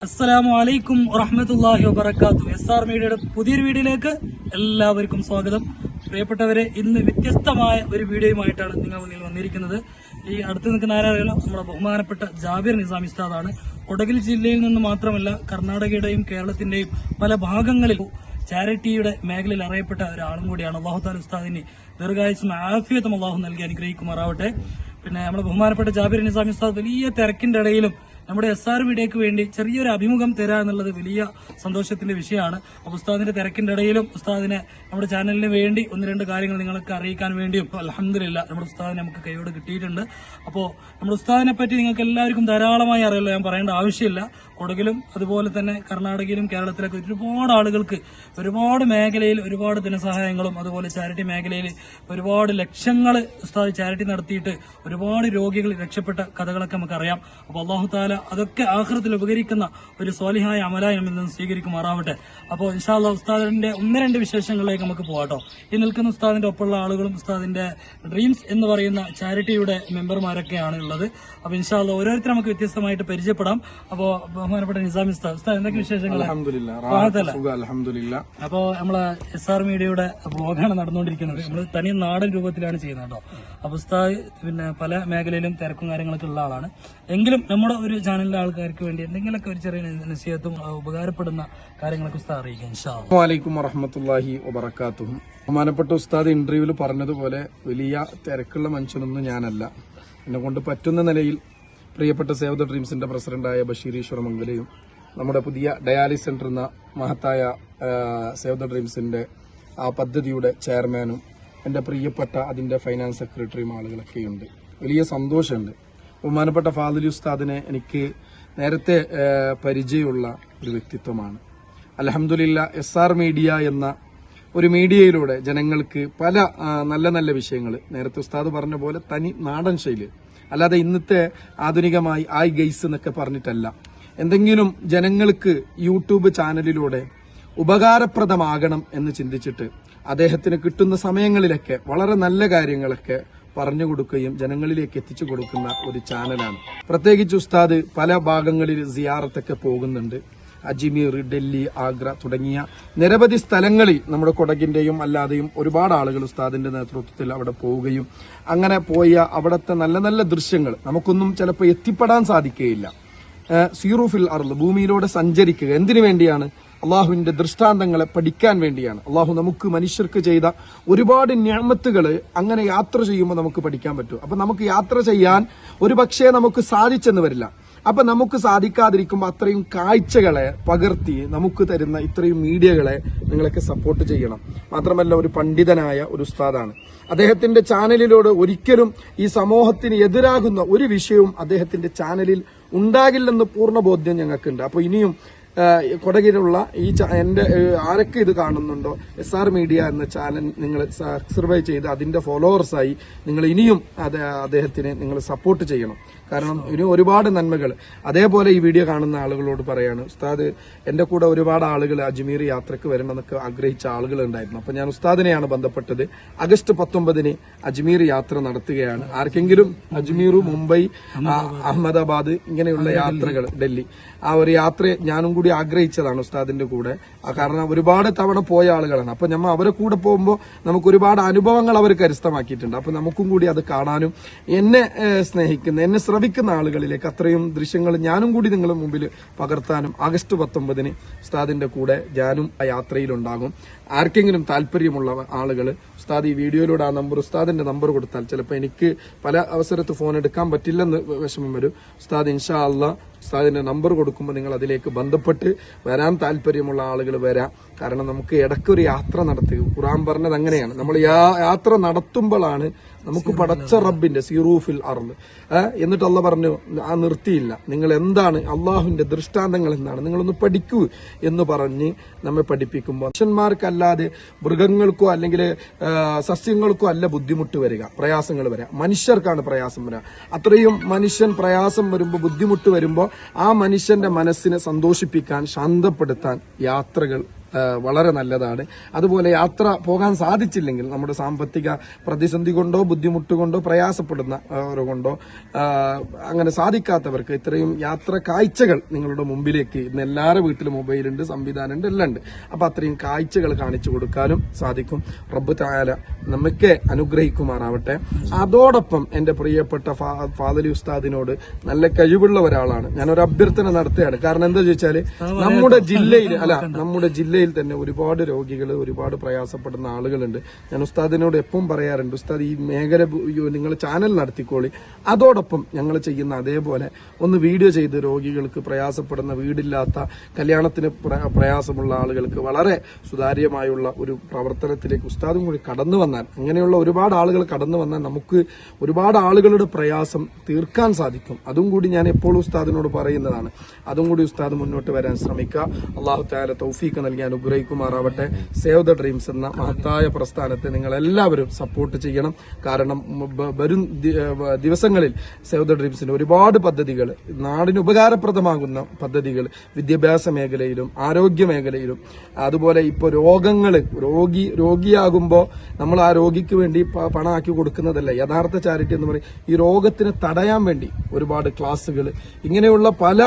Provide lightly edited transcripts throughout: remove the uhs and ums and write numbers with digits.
അസ്സലാമു അലൈക്കും വറഹ്മത്തുള്ളാഹി വബറകാതുഹു. SR മീഡിയയുടെ പുതിയൊരു വീഡിയോയിലേക്ക് എല്ലാവർക്കും സ്വാഗതം. പ്രിയപ്പെട്ടവരെ, ഇന്ന് വ്യത്യസ്തമായ ഒരു വീഡിയോയുമായിട്ടാണ് നിങ്ങൾ മുന്നിൽ വന്നിരിക്കുന്നത്. ഈ അടുത്ത് നിൽക്കുന്ന ആരാറിയാലോ, നമ്മുടെ ബഹുമാനപ്പെട്ട ജാബിർ നിസാമി ഉസ്താദാണ്. കൊടക് ജില്ലയിൽ നിന്ന് മാത്രമല്ല, കർണാടകയുടെയും കേരളത്തിന്റെയും പല ഭാഗങ്ങളിലും ചാരിറ്റിയുടെ മേഖലയിൽ അറിയപ്പെട്ട ഒരാളും കൂടിയാണ്. അല്ലാഹു തആല ഉസ്താദിന് ദീർഘായുസ്സും ആഫിയത്തും അല്ലാഹു നൽകി അനുഗ്രഹിക്കുമാറാവട്ടെ. പിന്നെ നമ്മുടെ ബഹുമാനപ്പെട്ട ജാബിർ നിസാമി ഉസ്താദ് വലിയ തിരക്കിന്റെ ഇടയിലും നമ്മുടെ SR മീഡിയക്ക് വേണ്ടി ചെറിയൊരു അഭിമുഖം തരാ എന്നുള്ളത് വലിയ സന്തോഷത്തിന്റെ വിഷയമാണ്. അപ്പോൾ ഉസ്താദിന്റെ തിരക്കിന്റെ ഇടയിലും ഉസ്താദിനെ നമ്മുടെ ചാനലിന് വേണ്ടി ഒന്ന് രണ്ട് കാര്യങ്ങൾ നിങ്ങൾക്ക് അറിയിക്കാൻ വേണ്ടിയും അൽഹംദുലില്ലാ നമ്മുടെ ഉസ്താദിനെ നമുക്ക് കൈയോട് കിട്ടിയിട്ടുണ്ട്. അപ്പോൾ നമ്മുടെ ഉസ്താദിനെ പറ്റി നിങ്ങൾക്ക് എല്ലാവർക്കും ധാരാളമായി അറിയല്ലോ, ഞാൻ പറയേണ്ട ആവശ്യമില്ല. കൊടകിലും അതുപോലെ തന്നെ കർണാടകയിലും കേരളത്തിലൊക്കെ ഒരുപാട് ആളുകൾക്ക് ഒരുപാട് മേഖലയിൽ ഒരുപാട് ധനസഹായങ്ങളും അതുപോലെ ചാരിറ്റി മേഖലയിൽ ഒരുപാട് ലക്ഷങ്ങൾ ഉസ്താദ് ചാരിറ്റി നടത്തിയിട്ട് ഒരുപാട് രോഗികൾ രക്ഷപ്പെട്ട കഥകളൊക്കെ നമുക്കറിയാം. അപ്പോൾ അല്ലാഹു തആല അതൊക്കെ ആഖിറത്തിൽ ഉപകരിക്കുന്ന ഒരു സ്വാലിഹായ അമലായി നമ്മിൽ നിന്ന് സ്വീകരിക്കുമാറാവട്ടെ. അപ്പോൾ ഇൻഷാ അല്ലാഹ് ഉസ്താദിന്റെ ഒന്ന് രണ്ട് വിശേഷങ്ങളിലേക്ക് നമുക്ക് പോകാട്ടോ. ഈ നിൽക്കുന്ന ഉസ്താദിന്റെ ഒപ്പമുള്ള ആളുകളും ഉസ്താദിന്റെ ഡ്രീംസ് എന്ന് പറയുന്ന ചാരിറ്റിയുടെ മെമ്പർമാരൊക്കെയാണ് ഉള്ളത്. അപ്പോൾ ഇൻഷാ അല്ലാഹ് ഓരോരുത്തരും നമുക്ക് വ്യത്യസ്തമായിട്ട് പരിചയപ്പെടാം. അപ്പോൾ ബഹുമാനപ്പെട്ട നിസാമി ഉസ്താദ് എന്തൊക്കെ വിശേഷങ്ങൾ? അപ്പോ നമ്മളെ SR മീഡിയയുടെ ബ്ലോഗാണ് നടന്നുകൊണ്ടിരിക്കുന്നത്. നമ്മൾ തനി നാടൻ രൂപത്തിലാണ് ചെയ്യുന്നത് കേട്ടോ. അപ്പൊ ഉസ്താദ് പിന്നെ പല മേഖലയിലും തിരക്കും കാര്യങ്ങളൊക്കെ ഉള്ള ആളാണ്. എങ്കിലും നമ്മുടെ ഒരു ചാനലിലെ ആൾക്കാർക്ക് വേണ്ടി എന്തെങ്കിലുമൊക്കെ ഒരു ചെറിയ നസീഹത്തും ഉപകാരപ്പെടുന്ന കാര്യങ്ങളൊക്കെ ഉസ്താദ് അറിയിക്കാം ഇൻഷാ അല്ലാഹ്. അസ്സലാമു അലൈക്കും വറഹ്മത്തുള്ളാഹി വബറകാതുഹു. ബഹുമാനപ്പെട്ട ഉസ്താദ് ഇന്റർവ്യൂവിൽ പറഞ്ഞതുപോലെ വലിയ തിരക്കുള്ള മനുഷ്യനൊന്നും ഞാനല്ല. എന്നെ കൊണ്ട് പറ്റുന്ന നിലയിൽ പ്രിയപ്പെട്ട സേവ് ദ ഡ്രീംസിന്റെ പ്രസിഡന്റായ ബഷീർ ഈശ്വരമംഗലയും നമ്മുടെ പുതിയ ഡയാലിസ് സെന്റർ എന്ന മഹത്തായ സേവ് ദ ഡ്രീംസിന്റെ ആ പദ്ധതിയുടെ ചെയർമാനും എന്റെ പ്രിയപ്പെട്ട അതിന്റെ ഫൈനാൻസ് സെക്രട്ടറിയും ആളുകളൊക്കെയുണ്ട്. വലിയ സന്തോഷമുണ്ട്. ബഹുമാനപ്പെട്ട ഫാദിലി ഉസ്താദിനെ എനിക്ക് നേരത്തെ പരിചയമുള്ള ഒരു വ്യക്തിത്വമാണ്. അൽഹംദുലില്ലാ SR മീഡിയ എന്ന ഒരു മീഡിയയിലൂടെ ജനങ്ങൾക്ക് പല നല്ല നല്ല വിഷയങ്ങൾ, നേരത്തെ ഉസ്താദ് പറഞ്ഞ പോലെ തനി നാടൻ ശൈലി, അല്ലാതെ ഇന്നത്തെ ആധുനികമായി ആയ് ഗൈസ് എന്നൊക്കെ പറഞ്ഞിട്ടല്ല, എന്തെങ്കിലും ജനങ്ങൾക്ക് യൂട്യൂബ് ചാനലിലൂടെ ഉപകാരപ്രദമാകണം എന്ന് ചിന്തിച്ചിട്ട് അദ്ദേഹത്തിന് കിട്ടുന്ന സമയങ്ങളിലൊക്കെ വളരെ നല്ല കാര്യങ്ങളൊക്കെ പറഞ്ഞു കൊടുക്കുകയും ജനങ്ങളിലേക്ക് എത്തിച്ചു കൊടുക്കുന്ന ഒരു ചാനലാണ്. പ്രത്യേകിച്ച് ഉസ്താദ് പല ഭാഗങ്ങളിൽ സിയാറത്തൊക്കെ പോകുന്നുണ്ട്. അജ്മീർ, ഡൽഹി, ആഗ്ര തുടങ്ങിയ നിരവധി സ്ഥലങ്ങളിൽ നമ്മുടെ കൊടകിന്റെയും അല്ലാതെയും ഒരുപാട് ആളുകൾ ഉസ്താദിന്റെ നേതൃത്വത്തിൽ അവിടെ പോവുകയും അങ്ങനെ പോയ അവിടുത്തെ നല്ല നല്ല ദൃശ്യങ്ങൾ നമുക്കൊന്നും ചിലപ്പോൾ എത്തിപ്പെടാൻ സാധിക്കുകയില്ല. സീറൂഫിൽ അർള്, ഭൂമിയിലൂടെ സഞ്ചരിക്കുക. എന്തിനു വേണ്ടിയാണ്? അള്ളാഹുവിന്റെ ദൃഷ്ടാന്തങ്ങളെ പഠിക്കാൻ വേണ്ടിയാണ്. അള്ളാഹു നമുക്ക് മനുഷ്യർക്ക് ചെയ്ത ഒരുപാട് നിഅമത്തുകൾ അങ്ങനെ യാത്ര ചെയ്യുമ്പോൾ നമുക്ക് പഠിക്കാൻ പറ്റും. അപ്പൊ നമുക്ക് യാത്ര ചെയ്യാൻ ഒരു പക്ഷേ നമുക്ക് സാധിച്ചെന്ന് വരില്ല. അപ്പൊ നമുക്ക് സാധിക്കാതിരിക്കുമ്പോൾ അത്രയും കാഴ്ചകളെ പകർത്തി നമുക്ക് തരുന്ന ഇത്രയും മീഡിയകളെ നിങ്ങളൊക്കെ സപ്പോർട്ട് ചെയ്യണം. മാത്രമല്ല, ഒരു പണ്ഡിതനായ ഒരു ഉസ്താദാണ്. അദ്ദേഹത്തിന്റെ ചാനലിലൂടെ ഒരിക്കലും ഈ സമൂഹത്തിന് എതിരാകുന്ന ഒരു വിഷയവും അദ്ദേഹത്തിന്റെ ചാനലിൽ ഉണ്ടാകില്ലെന്ന് പൂർണ്ണ ബോധ്യം ഞങ്ങൾക്കുണ്ട്. അപ്പൊ ഇനിയും കൊടകിലുള്ള ഈ എന്റെ ആരൊക്കെ ഇത് കാണുന്നുണ്ടോ, SR മീഡിയ എന്ന ചാനൽ നിങ്ങൾ സബ്സ്ക്രൈബ് ചെയ്ത് അതിന്റെ ഫോളോവേഴ്സായി നിങ്ങൾ ഇനിയും അദ്ദേഹത്തിന് നിങ്ങൾ സപ്പോർട്ട് ചെയ്യണം. കാരണം ഇനി ഒരുപാട് നന്മകൾ. അതേപോലെ ഈ വീഡിയോ കാണുന്ന ആളുകളോട് പറയാണ്, ഉസ്താദ് എന്റെ കൂടെ ഒരുപാട് ആളുകൾ അജ്മീർ യാത്രക്ക് വരണമെന്നൊക്കെ ആഗ്രഹിച്ച ആളുകൾ ഉണ്ടായിരുന്നു. അപ്പൊ ഞാൻ ഉസ്താദിനെയാണ് ബന്ധപ്പെട്ടത്. ആഗസ്റ്റ് 19 അജ്മീർ യാത്ര നടത്തുകയാണ്. ആർക്കെങ്കിലും അജ്മീർ, മുംബൈ, അഹമ്മദാബാദ് ഇങ്ങനെയുള്ള യാത്രകൾ, ഡൽഹി, ആ ഒരു യാത്ര ഞാനും കൂടി ആഗ്രഹിച്ചതാണ് ഉസ്താദിന്റെ കൂടെ. കാരണം ഒരുപാട് തവണ പോയ ആളുകളാണ്. അപ്പൊ നമ്മൾ അവരെ കൂടെ പോകുമ്പോൾ നമുക്ക് ഒരുപാട് അനുഭവങ്ങൾ അവർ കരസ്ഥമാക്കിയിട്ടുണ്ട്. അപ്പൊ നമുക്കും കൂടി അത് കാണാനും എന്നെ സ്നേഹിക്കുന്ന, എന്നെ ശ്രവിക്കുന്ന ആളുകളിലേക്ക് അത്രയും ദൃശ്യങ്ങൾ ഞാനും കൂടി നിങ്ങളുടെ മുമ്പിൽ പകർത്താനും ആഗസ്റ്റ് 19 ഉസ്താദിന്റെ കൂടെ ഞാനും ആ യാത്രയിലുണ്ടാകും. ആർക്കെങ്കിലും താല്പര്യമുള്ള ആളുകൾ ഉസ്താദ് ഈ വീഡിയോയിലൂടെ ആ നമ്പർ, ഉസ്താദിന്റെ നമ്പർ കൊടുത്താൽ ചിലപ്പോൾ എനിക്ക് പല അവസരത്ത് ഫോൺ എടുക്കാൻ പറ്റില്ലെന്ന് വിഷമം വരും. ഉസ്താദ് ഇൻഷാ അല്ലാഹ് ഉസ്താദിന്റെ നമ്പർ കൊടുക്കുമ്പോൾ നിങ്ങൾ അതിലേക്ക് ബന്ധപ്പെട്ട് വരാൻ താല്പര്യമുള്ള ആളുകൾ വരാം. കാരണം നമുക്ക് ഇടയ്ക്കൊരു യാത്ര നടത്തുക, ഖുർആൻ പറഞ്ഞത് അങ്ങനെയാണ്. നമ്മൾ യാത്ര നടത്തുമ്പോഴാണ് നമുക്ക് പടച്ച റബ്ബിന്റെ സീറൂഫിൽ അർള് എന്നിട്ട് അള്ളാഹ് പറഞ്ഞു, ആ നിർത്തിയില്ല, നിങ്ങൾ എന്താണ് അള്ളാഹുവിന്റെ ദൃഷ്ടാന്തങ്ങൾ എന്താണ് നിങ്ങളൊന്ന് പഠിക്കൂ എന്ന് പറഞ്ഞ് നമ്മെ പഠിപ്പിക്കുമ്പോൾ മനുഷ്യന്മാർക്കല്ലാതെ മൃഗങ്ങൾക്കോ അല്ലെങ്കിൽ സസ്യങ്ങൾക്കോ അല്ല ബുദ്ധിമുട്ട് വരിക, പ്രയാസങ്ങൾ വരിക, മനുഷ്യർക്കാണ് പ്രയാസം വരിക. അത്രയും മനുഷ്യൻ പ്രയാസം വരുമ്പോൾ, ബുദ്ധിമുട്ട് വരുമ്പോൾ ആ മനുഷ്യന്റെ മനസ്സിനെ സന്തോഷിപ്പിക്കാൻ, ശാന്തപ്പെടുത്താൻ യാത്രകൾ വളരെ നല്ലതാണ്. അതുപോലെ യാത്ര പോകാൻ സാധിച്ചില്ലെങ്കിൽ നമ്മുടെ സാമ്പത്തിക പ്രതിസന്ധി കൊണ്ടോ ബുദ്ധിമുട്ട് കൊണ്ടോ പ്രയാസപ്പെടുന്നവരോ കൊണ്ടോ അങ്ങനെ സാധിക്കാത്തവർക്ക് ഇത്രയും യാത്ര കാഴ്ചകൾ നിങ്ങളുടെ മുമ്പിലേക്ക് ഇന്ന് എല്ലാവരുടെ വീട്ടിലും മൊബൈലുണ്ട്, സംവിധാനമുണ്ട്, എല്ലാം ഉണ്ട്. അപ്പൊ അത്രയും കാഴ്ചകൾ കാണിച്ചു കൊടുക്കാനും സാധിക്കും. റബ്ബ് തആല നമുക്ക് അനുഗ്രഹിക്കുമാറാവട്ടെ. അതോടൊപ്പം എന്റെ പ്രിയപ്പെട്ട ഫാദലി ഉസ്താദിനോട് നല്ല കഴിവുള്ള ഒരാളാണ്, ഞാനൊരു അഭ്യർത്ഥന നടത്തുകയാണ്. കാരണം എന്താ ചോദിച്ചാല് നമ്മുടെ ജില്ലയിൽ തന്നെ ഒരുപാട് രോഗികൾ, ഒരുപാട് പ്രയാസപ്പെടുന്ന ആളുകളുണ്ട്. ഞാൻ ഉസ്താദിനോട് എപ്പം പറയാറുണ്ട്, ഉസ്താദ് ഈ മേഖല നിങ്ങൾ ചാനൽ നടത്തിക്കോളി, അതോടൊപ്പം ഞങ്ങൾ ചെയ്യുന്ന അതേപോലെ ഒന്ന് വീഡിയോ ചെയ്ത് രോഗികൾക്ക്, പ്രയാസപ്പെടുന്ന വീടില്ലാത്ത, കല്യാണത്തിന് പ്രയാസമുള്ള ആളുകൾക്ക് വളരെ സുതാര്യമായുള്ള ഒരു പ്രവർത്തനത്തിലേക്ക് ഉസ്താദും കൂടി കടന്നു വന്നാൽ, അങ്ങനെയുള്ള ഒരുപാട് ആളുകൾ കടന്നു വന്നാൽ നമുക്ക് ഒരുപാട് ആളുകളുടെ പ്രയാസം തീർക്കാൻ സാധിക്കും. അതും കൂടി ഞാൻ എപ്പോഴും ഉസ്താദിനോട് പറയുന്നതാണ്. അതും കൂടി ഉസ്താദ് മുന്നോട്ട് വരാൻ ശ്രമിക്കുക. അള്ളാഹു തആല തൗഫീഖ് നൽകി അനുഗ്രഹിക്കുമാറാവട്ടെ. സേവ് ദ ഡ്രീംസ് എന്ന മഹത്തായ പ്രസ്ഥാനത്തെ നിങ്ങൾ എല്ലാവരും സപ്പോർട്ട് ചെയ്യണം. കാരണം വരും ദിവസങ്ങളിൽ സേവ് ദ ഡ്രീംസിന്റെ ഒരുപാട് പദ്ധതികൾ, നാടിന് ഉപകാരപ്രദമാകുന്ന പദ്ധതികൾ വിദ്യാഭ്യാസ മേഖലയിലും ആരോഗ്യ മേഖലയിലും, അതുപോലെ ഇപ്പോൾ രോഗിയാകുമ്പോൾ നമ്മൾ ആ രോഗിക്ക് വേണ്ടി പണമാക്കി കൊടുക്കുന്നതല്ല യഥാർത്ഥ ചാരിറ്റി എന്ന് പറയും. ഈ രോഗത്തിന് തടയാൻ വേണ്ടി ഒരുപാട് ക്ലാസ്സുകൾ, ഇങ്ങനെയുള്ള പല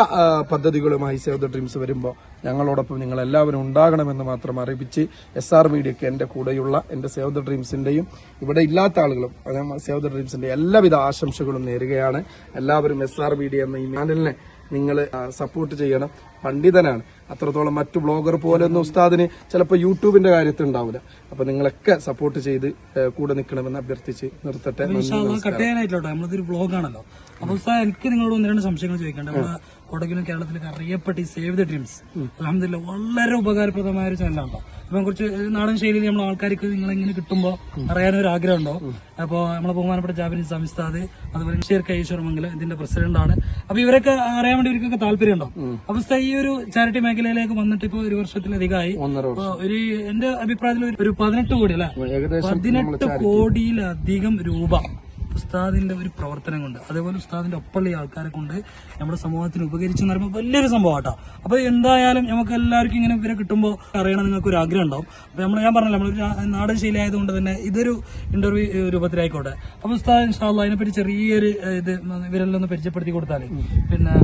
പദ്ധതികളുമായി സേവ് ദ ഡ്രീംസ് വരുമ്പോൾ ഞങ്ങളോടൊപ്പം നിങ്ങൾ എല്ലാവരും ഉണ്ടാകണമെന്ന് മാത്രം അറിയിച്ച് SR മീഡിയക്ക് എന്റെ കൂടെയുള്ള എന്റെ സേവ് ദ ഡ്രീംസിന്റെയും ഇവിടെ ഇല്ലാത്ത ആളുകളും സേവ് ദ ഡ്രീംസിന്റെ എല്ലാവിധ ആശംസകളും നേരുകയാണ്. എല്ലാവരും SR മീഡിയ എന്ന ഈ ചാനലിനെ നിങ്ങൾ സപ്പോർട്ട് ചെയ്യണം. പണ്ഡിതനാണ്, അത്രത്തോളം മറ്റു ബ്ലോഗർ പോലെ ഒന്നും ഉസ്താദിന് ചിലപ്പോൾ യൂട്യൂബിന്റെ കാര്യത്തിൽ ഉണ്ടാവില്ല. അപ്പൊ നിങ്ങളൊക്കെ സപ്പോർട്ട് ചെയ്ത് കൂടെ നിൽക്കണമെന്ന് അഭ്യർത്ഥിച്ച് നിർത്തട്ടെ. കട്ടയാനായിട്ടോ, നമ്മളതൊരു ബ്ലോഗാണല്ലോ. അപ്പൊ ഉസ്താദ്, എനിക്ക് നിങ്ങളോട് 1-2 സംശയങ്ങൾ ചോദിക്കണ്ട. നമ്മുടെ കൊടകിലും കേരളത്തിലൊക്കെ അറിയപ്പെട്ട ഈ സേവ് ദ ഡ്രീംസ് അൽഹംദുലില്ലാഹ് വളരെ ഉപകാരപ്രദമായ ഒരു ചാനലാണല്ലോ. അപ്പൊ കുറച്ച് നാടൻ ശൈലിയിൽ നമ്മൾ ആൾക്കാർക്ക് നിങ്ങളെങ്ങനെ കിട്ടുമ്പോൾ അറിയാനൊരു ആഗ്രഹമുണ്ടോ? അപ്പോൾ നമ്മളെ ബഹുമാനപ്പെട്ട ജാബിർ നിസാം ഉസ്താദ്, അതുപോലെ ഷേർ കൈശ്വരമംഗലം ഇതിന്റെ പ്രസിഡന്റാണ്. അപ്പൊ ഇവരൊക്കെ അറിയാൻ വേണ്ടി ഇവർക്കൊക്കെ താല്പര്യമുണ്ടോ? അപ്പൊ ഈ ഒരു ചാരിറ്റി മേഖലയിലേക്ക് വന്നിട്ട് ഇപ്പൊ 1 വർഷത്തിലധികമായി. എന്റെ അഭിപ്രായത്തിൽ ഒരു 18 കോടി അല്ലെ, 18 കോടിയിലധികം രൂപ ഉസ്താദിന്റെ ഒരു പ്രവർത്തനം കൊണ്ട്, അതേപോലെ ഉസ്താദിന്റെ ഒപ്പമുള്ള ആൾക്കാരെ കൊണ്ട് നമ്മുടെ സമൂഹത്തിന് ഉപകരിച്ചെന്ന് പറയുമ്പോൾ വലിയൊരു സംഭവം കേട്ടോ. അപ്പൊ എന്തായാലും നമുക്ക് എല്ലാവർക്കും ഇങ്ങനെ ഇവരെ കിട്ടുമ്പോൾ അറിയണം, നിങ്ങൾക്ക് ഒരു ആഗ്രഹം ഉണ്ടാവും. അപ്പൊ ഞാൻ പറഞ്ഞല്ലോ, നമ്മളൊരു നാടൻ ശൈലി ആയതുകൊണ്ട് തന്നെ ഇതൊരു ഇന്റർവ്യൂ രൂപത്തിലായിക്കോട്ടെ. അപ്പൊ ഉസ്താദ് ഇൻഷാ അല്ലാഹ് അതിനെപ്പറ്റി ചെറിയൊരു ഇത് ഇവരെല്ലാം ഒന്ന് പരിചയപ്പെടുത്തി കൊടുത്താലേ പിന്നെ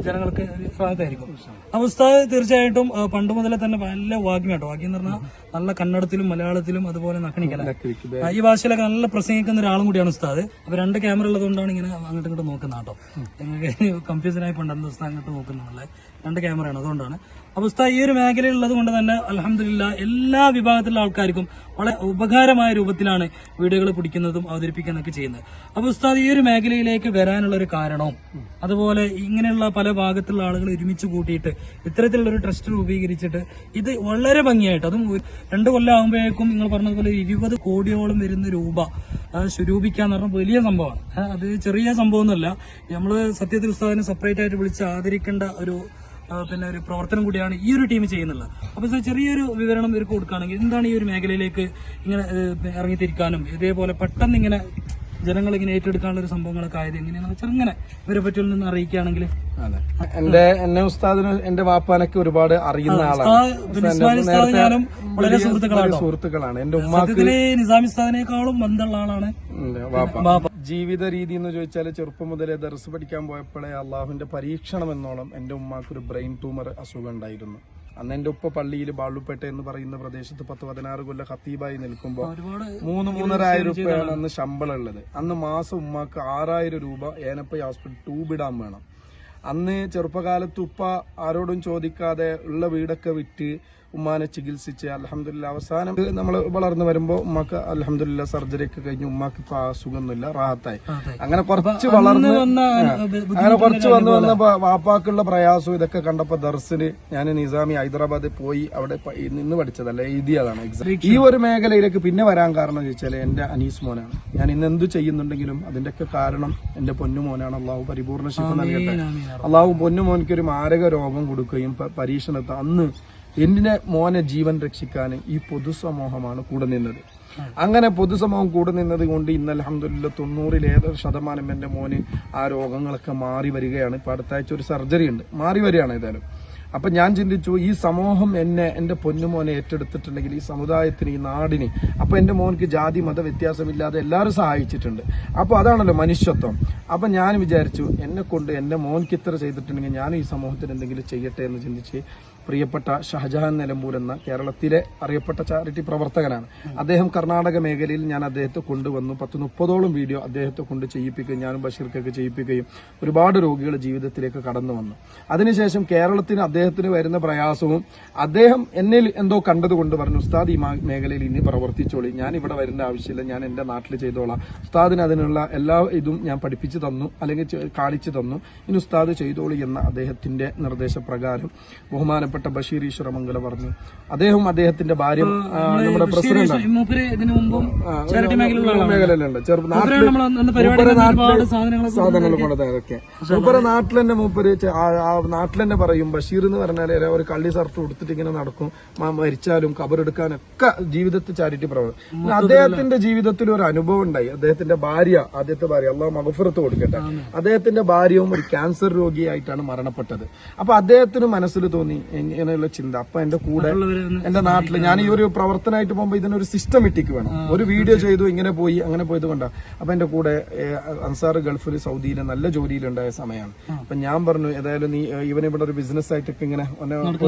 ജനങ്ങൾക്ക് സ്വാഗതമായിരിക്കും. അപ്പൊ ഉസ്താദ് തീർച്ചയായിട്ടും പണ്ട് മുതലേ തന്നെ നല്ല വാഗ്യം കേട്ടോ. വാഗ്യം എന്ന് പറഞ്ഞാൽ നല്ല കന്നഡത്തിലും മലയാളത്തിലും അതുപോലെ നക്കണിക്കല ഈ ഭാഷയിലൊക്കെ നല്ല പ്രസംഗിക്കുന്ന ഒരാളും കൂടിയാണ് ഉസ്താദ്. അപ്പൊ 2 ക്യാമറ ഉള്ളതുകൊണ്ടാണ് ഇങ്ങനെ അങ്ങോട്ടും ഇങ്ങോട്ട് നോക്കുന്ന കേട്ടോ. നിങ്ങൾക്ക് കൺഫ്യൂഷൻ ആയി പണ്ട് ഉസ്താദ് അങ്ങോട്ട് നോക്കുന്നുള്ളത് 2 ക്യാമറയാണ്, അതുകൊണ്ടാണ്. അപ്പൊ ഉസ്താദ് ഈ ഒരു മേഖലയിൽ ഉള്ളത് കൊണ്ട് തന്നെ അൽഹംദുലില്ലാഹ് എല്ലാ വിഭാഗത്തിലുള്ള ആൾക്കാർക്കും വളരെ ഉപകാരമായ രൂപത്തിലാണ് വീഡിയോകൾ പിടിക്കുന്നതും അവതരിപ്പിക്കുന്നതൊക്കെ ചെയ്യുന്നത്. അപ്പൊ ഉസ്താദ് ഈ ഒരു മേഖലയിലേക്ക് വരാനുള്ള ഒരു കാരണവും, അതുപോലെ ഇങ്ങനെയുള്ള പല ഭാഗത്തുള്ള ആളുകൾ ഒരുമിച്ച് കൂട്ടിയിട്ട് ഇത്തരത്തിലുള്ള ഒരു ട്രസ്റ്റ് രൂപീകരിച്ചിട്ട് ഇത് വളരെ ഭംഗിയായിട്ട്, അതും 2 കൊല്ലം ആകുമ്പോഴേക്കും നിങ്ങൾ പറഞ്ഞതുപോലെ 20 കോടിയോളം വരുന്ന രൂപ സ്വരൂപിക്കാന്ന് പറഞ്ഞാൽ വലിയ സംഭവമാണ്. അത് ചെറിയ സംഭവമൊന്നുമല്ല. നമ്മള് സത്യത്തിൽ ഉസ്താദിനെ സെപ്പറേറ്റ് ആയിട്ട് വിളിച്ച് ആദരിക്കേണ്ട ഒരു പിന്നെ ഒരു പ്രവർത്തനം കൂടിയാണ് ഈ ഒരു ടീം ചെയ്യുന്നത്. അപ്പൊ ചെറിയൊരു വിവരണം ഇവർക്ക് കൊടുക്കുകയാണെങ്കിൽ എന്താണ് ഈ ഒരു മേഖലയിലേക്ക് ഇങ്ങനെ ഇറങ്ങിത്തിരിക്കാനും ഇതേപോലെ പെട്ടെന്ന് ഇങ്ങനെ ജനങ്ങൾ ഇങ്ങനെ ഏറ്റെടുക്കാനുള്ള ഒരു സംഭവങ്ങളൊക്കെ ആയത് എങ്ങനെയാണെന്ന് വെച്ചാൽ ഇങ്ങനെ ഇവരെ പറ്റിയുള്ള നിന്ന് അറിയിക്കുകയാണെങ്കിൽ. എന്നെ ഉസ്താദിന് എന്റെ വാപ്പാനൊക്കെ ഒരുപാട് അറിയുന്ന ആളാണ്, വളരെ സുഹൃത്തുക്കളാണ്. എന്റെ ഉമ്മാക്ക് നിസാമി ഉസ്താദിനേക്കാളും ബന്ധമുള്ള ആളാണ് വാപ്പ. ജീവിത രീതി എന്ന് ചോദിച്ചാൽ ചെറുപ്പം മുതലേ ദർസ് പഠിക്കാൻ പോയപ്പോഴേ അള്ളാഹുവിന്റെ പരീക്ഷണം എന്നോളം എന്റെ ഉമ്മാക്ക് ഒരു ബ്രെയിൻ ട്യൂമർ അസുഖം ഉണ്ടായിരുന്നു. അന്ന് എന്റെ ഉപ്പ പള്ളിയിൽ ബാളുപ്പേട്ട എന്ന് പറയുന്ന പ്രദേശത്ത് 10-16 കൊല്ലം ഖത്തീബായി നിൽക്കുമ്പോൾ 3,500 രൂപയാണ് അന്ന് ശമ്പളം ഉള്ളത്. അന്ന് മാസം ഉമ്മാക്ക് 6,000 രൂപ ഏനപ്പൈ ഹോസ്പിറ്റൽ ട്യൂബിടാൻ വേണം. അന്ന് ചെറുപ്പകാലത്ത് ഉപ്പ ആരോടും ചോദിക്കാതെ ഉള്ള വീടൊക്കെ വിറ്റ് ഉമ്മാനെ ചികിത്സിച്ച് അൽഹംദുലില്ലാ അവസാനം നമ്മൾ വളർന്നു വരുമ്പോ ഉമ്മാക്ക് അൽഹംദുലില്ലാ സർജറി ഒക്കെ കഴിഞ്ഞ് ഉമ്മാക്ക് ഇപ്പൊ അസുഖമൊന്നുമില്ല, റാഹത്തായി. അങ്ങനെ കുറച്ച് വളർന്ന് വന്ന് വാപ്പാക്കുള്ള പ്രയാസം ഇതൊക്കെ കണ്ടപ്പോ ദർസിന് ഞാൻ നിസാമി ഹൈദരാബാദിൽ പോയി അവിടെ നിന്ന് പഠിച്ചതല്ല, എഴുതിയതാണ് എക്സാം. ഈ ഒരു മേഖലയിലേക്ക് പിന്നെ വരാൻ കാരണം ചോദിച്ചാൽ എന്റെ അനീസ് മോനാണ്. ഞാൻ ഇന്ന് എന്ത് ചെയ്യുന്നുണ്ടെങ്കിലും അതിന്റെയൊക്കെ കാരണം എന്റെ പൊന്നുമോനാണ്. അള്ളാഹു പരിപൂർണ്ണ ശിഫ നൽകട്ടെ. അള്ളാഹു പൊന്നുമോനിക്ക് ഒരു മാരക രോഗം കൊടുക്കുകയും പരീക്ഷണത്തെ അന്ന് എന്റെ മോനെ ജീവൻ രക്ഷിക്കാൻ ഈ പൊതുസമൂഹമാണ് കൂടെ നിന്നത്. അങ്ങനെ പൊതുസമൂഹം കൂടെ നിന്നത് കൊണ്ട് ഇന്ന് അൽഹംദുലില്ലാഹ് 90% എന്റെ മോന് ആ രോഗങ്ങളൊക്കെ മാറി വരികയാണ്. ഇപ്പൊ അടുത്താഴ്ച ഒരു സർജറി ഉണ്ട്, മാറി വരികയാണ്. ഏതായാലും അപ്പൊ ഞാൻ ചിന്തിച്ചു, ഈ സമൂഹം എന്റെ പൊന്നുമോനെ ഏറ്റെടുത്തിട്ടുണ്ടെങ്കിൽ ഈ സമുദായത്തിന്, ഈ നാടിന്, അപ്പൊ എന്റെ മോൻക്ക് ജാതി മത വ്യത്യാസമില്ലാതെ എല്ലാവരും സഹായിച്ചിട്ടുണ്ട്. അപ്പൊ അതാണല്ലോ മനുഷ്യത്വം. അപ്പൊ ഞാൻ വിചാരിച്ചു, എന്നെ കൊണ്ട് എന്റെ മോൻക്ക് ഇത്ര ചെയ്തിട്ടുണ്ടെങ്കിൽ ഞാൻ ഈ സമൂഹത്തിന് എന്തെങ്കിലും ചെയ്യട്ടെ എന്ന് ചിന്തിച്ച് പ്രിയപ്പെട്ട ഷഹജഹാൻ നിലമ്പൂർ എന്ന കേരളത്തിലെ അറിയപ്പെട്ട ചാരിറ്റി പ്രവർത്തകനാണ് അദ്ദേഹം. കർണാടക മേഖലയിൽ ഞാൻ അദ്ദേഹത്തെ കൊണ്ടുവന്നു. 10-30ഓളം വീഡിയോ അദ്ദേഹത്തെ കൊണ്ട് ചെയ്യിപ്പിക്കുകയും ഞാനും ബഷീർക്കൊക്കെ ചെയ്യിപ്പിക്കുകയും ഒരുപാട് രോഗികൾ ജീവിതത്തിലേക്ക് കടന്നു വന്നു. അതിനുശേഷം കേരളത്തിന് അദ്ദേഹത്തിന് വരുന്ന പ്രയാസവും അദ്ദേഹം എന്നിൽ എന്തോ കണ്ടതുകൊണ്ട് പറഞ്ഞു, ഉസ്താദ് ഈ മേഖലയിൽ ഇനി പ്രവർത്തിച്ചോളി, ഞാൻ ഇവിടെ വരേണ്ട ആവശ്യമില്ല, ഞാൻ എന്റെ നാട്ടിൽ ചെയ്തോളാം, ഉസ്താദിന് അതിനുള്ള എല്ലാ ഇതും ഞാൻ പഠിപ്പിച്ചു തന്നു, അല്ലെങ്കിൽ കാണിച്ചു തന്നു, ഇനി ഉസ്താദ് ചെയ്തോളി എന്ന അദ്ദേഹത്തിന്റെ നിർദ്ദേശപ്രകാരം ബഹുമാനപ്പെട്ട ബഷീർ ഈശ്വരമംഗല പറഞ്ഞു. അദ്ദേഹം അദ്ദേഹത്തിന്റെ ഭാര്യ നമ്മുടെ പ്രസിഡന്റ് മേഖലയിലുണ്ട്, സാധനങ്ങൾ കൊണ്ടതൊക്കെ മൂപ്പരെ നാട്ടിൽ തന്നെ. മൂപ്പര് നാട്ടിൽ തന്നെ പറയും, ബഷീർ എന്ന് പറഞ്ഞാൽ ഒരു കള്ളി ഷർട്ട് കൊടുത്തിട്ട് ഇങ്ങനെ നടക്കും, മരിച്ചാലും കബറെടുക്കാനൊക്കെ ജീവിതത്തിൽ ചാരിറ്റി പ്രവർത്തനം. അദ്ദേഹത്തിന്റെ ജീവിതത്തിൽ ഒരു അനുഭവം ഉണ്ടായി. അദ്ദേഹത്തിന്റെ ഭാര്യ, ആദ്യത്തെ ഭാര്യ, അള്ളാഹു മഗ്ഫിറത്ത് കൊടുക്കട്ടെ, അദ്ദേഹത്തിന്റെ ഭാര്യയും ഒരു ക്യാൻസർ രോഗിയായിട്ടാണ് മരണപ്പെട്ടത്. അപ്പൊ അദ്ദേഹത്തിന് മനസ്സിൽ തോന്നി ഇങ്ങനെയുള്ള ചിന്ത, അപ്പൊ എന്റെ കൂടെ എന്റെ നാട്ടിൽ ഞാൻ ഈ ഒരു പ്രവർത്തനമായിട്ട് പോകുമ്പോൾ ഇതിനൊരു സിസ്റ്റമാറ്റിക് വേണം. ഒരു വീഡിയോ ചെയ്തു, ഇങ്ങനെ പോയി, അങ്ങനെ പോയത് കൊണ്ടാ. അപ്പൊ എന്റെ കൂടെ അൻസാർ ഗൾഫിൽ സൗദിയിൽ നല്ല ജോലിയിലുണ്ടായ സമയമാണ്. അപ്പൊ ഞാൻ പറഞ്ഞു, ഏതായാലും നീ ഇവനെ ഇവിടെ ഒരു ബിസിനസ് ആയിട്ടൊക്കെ ഇങ്ങനെ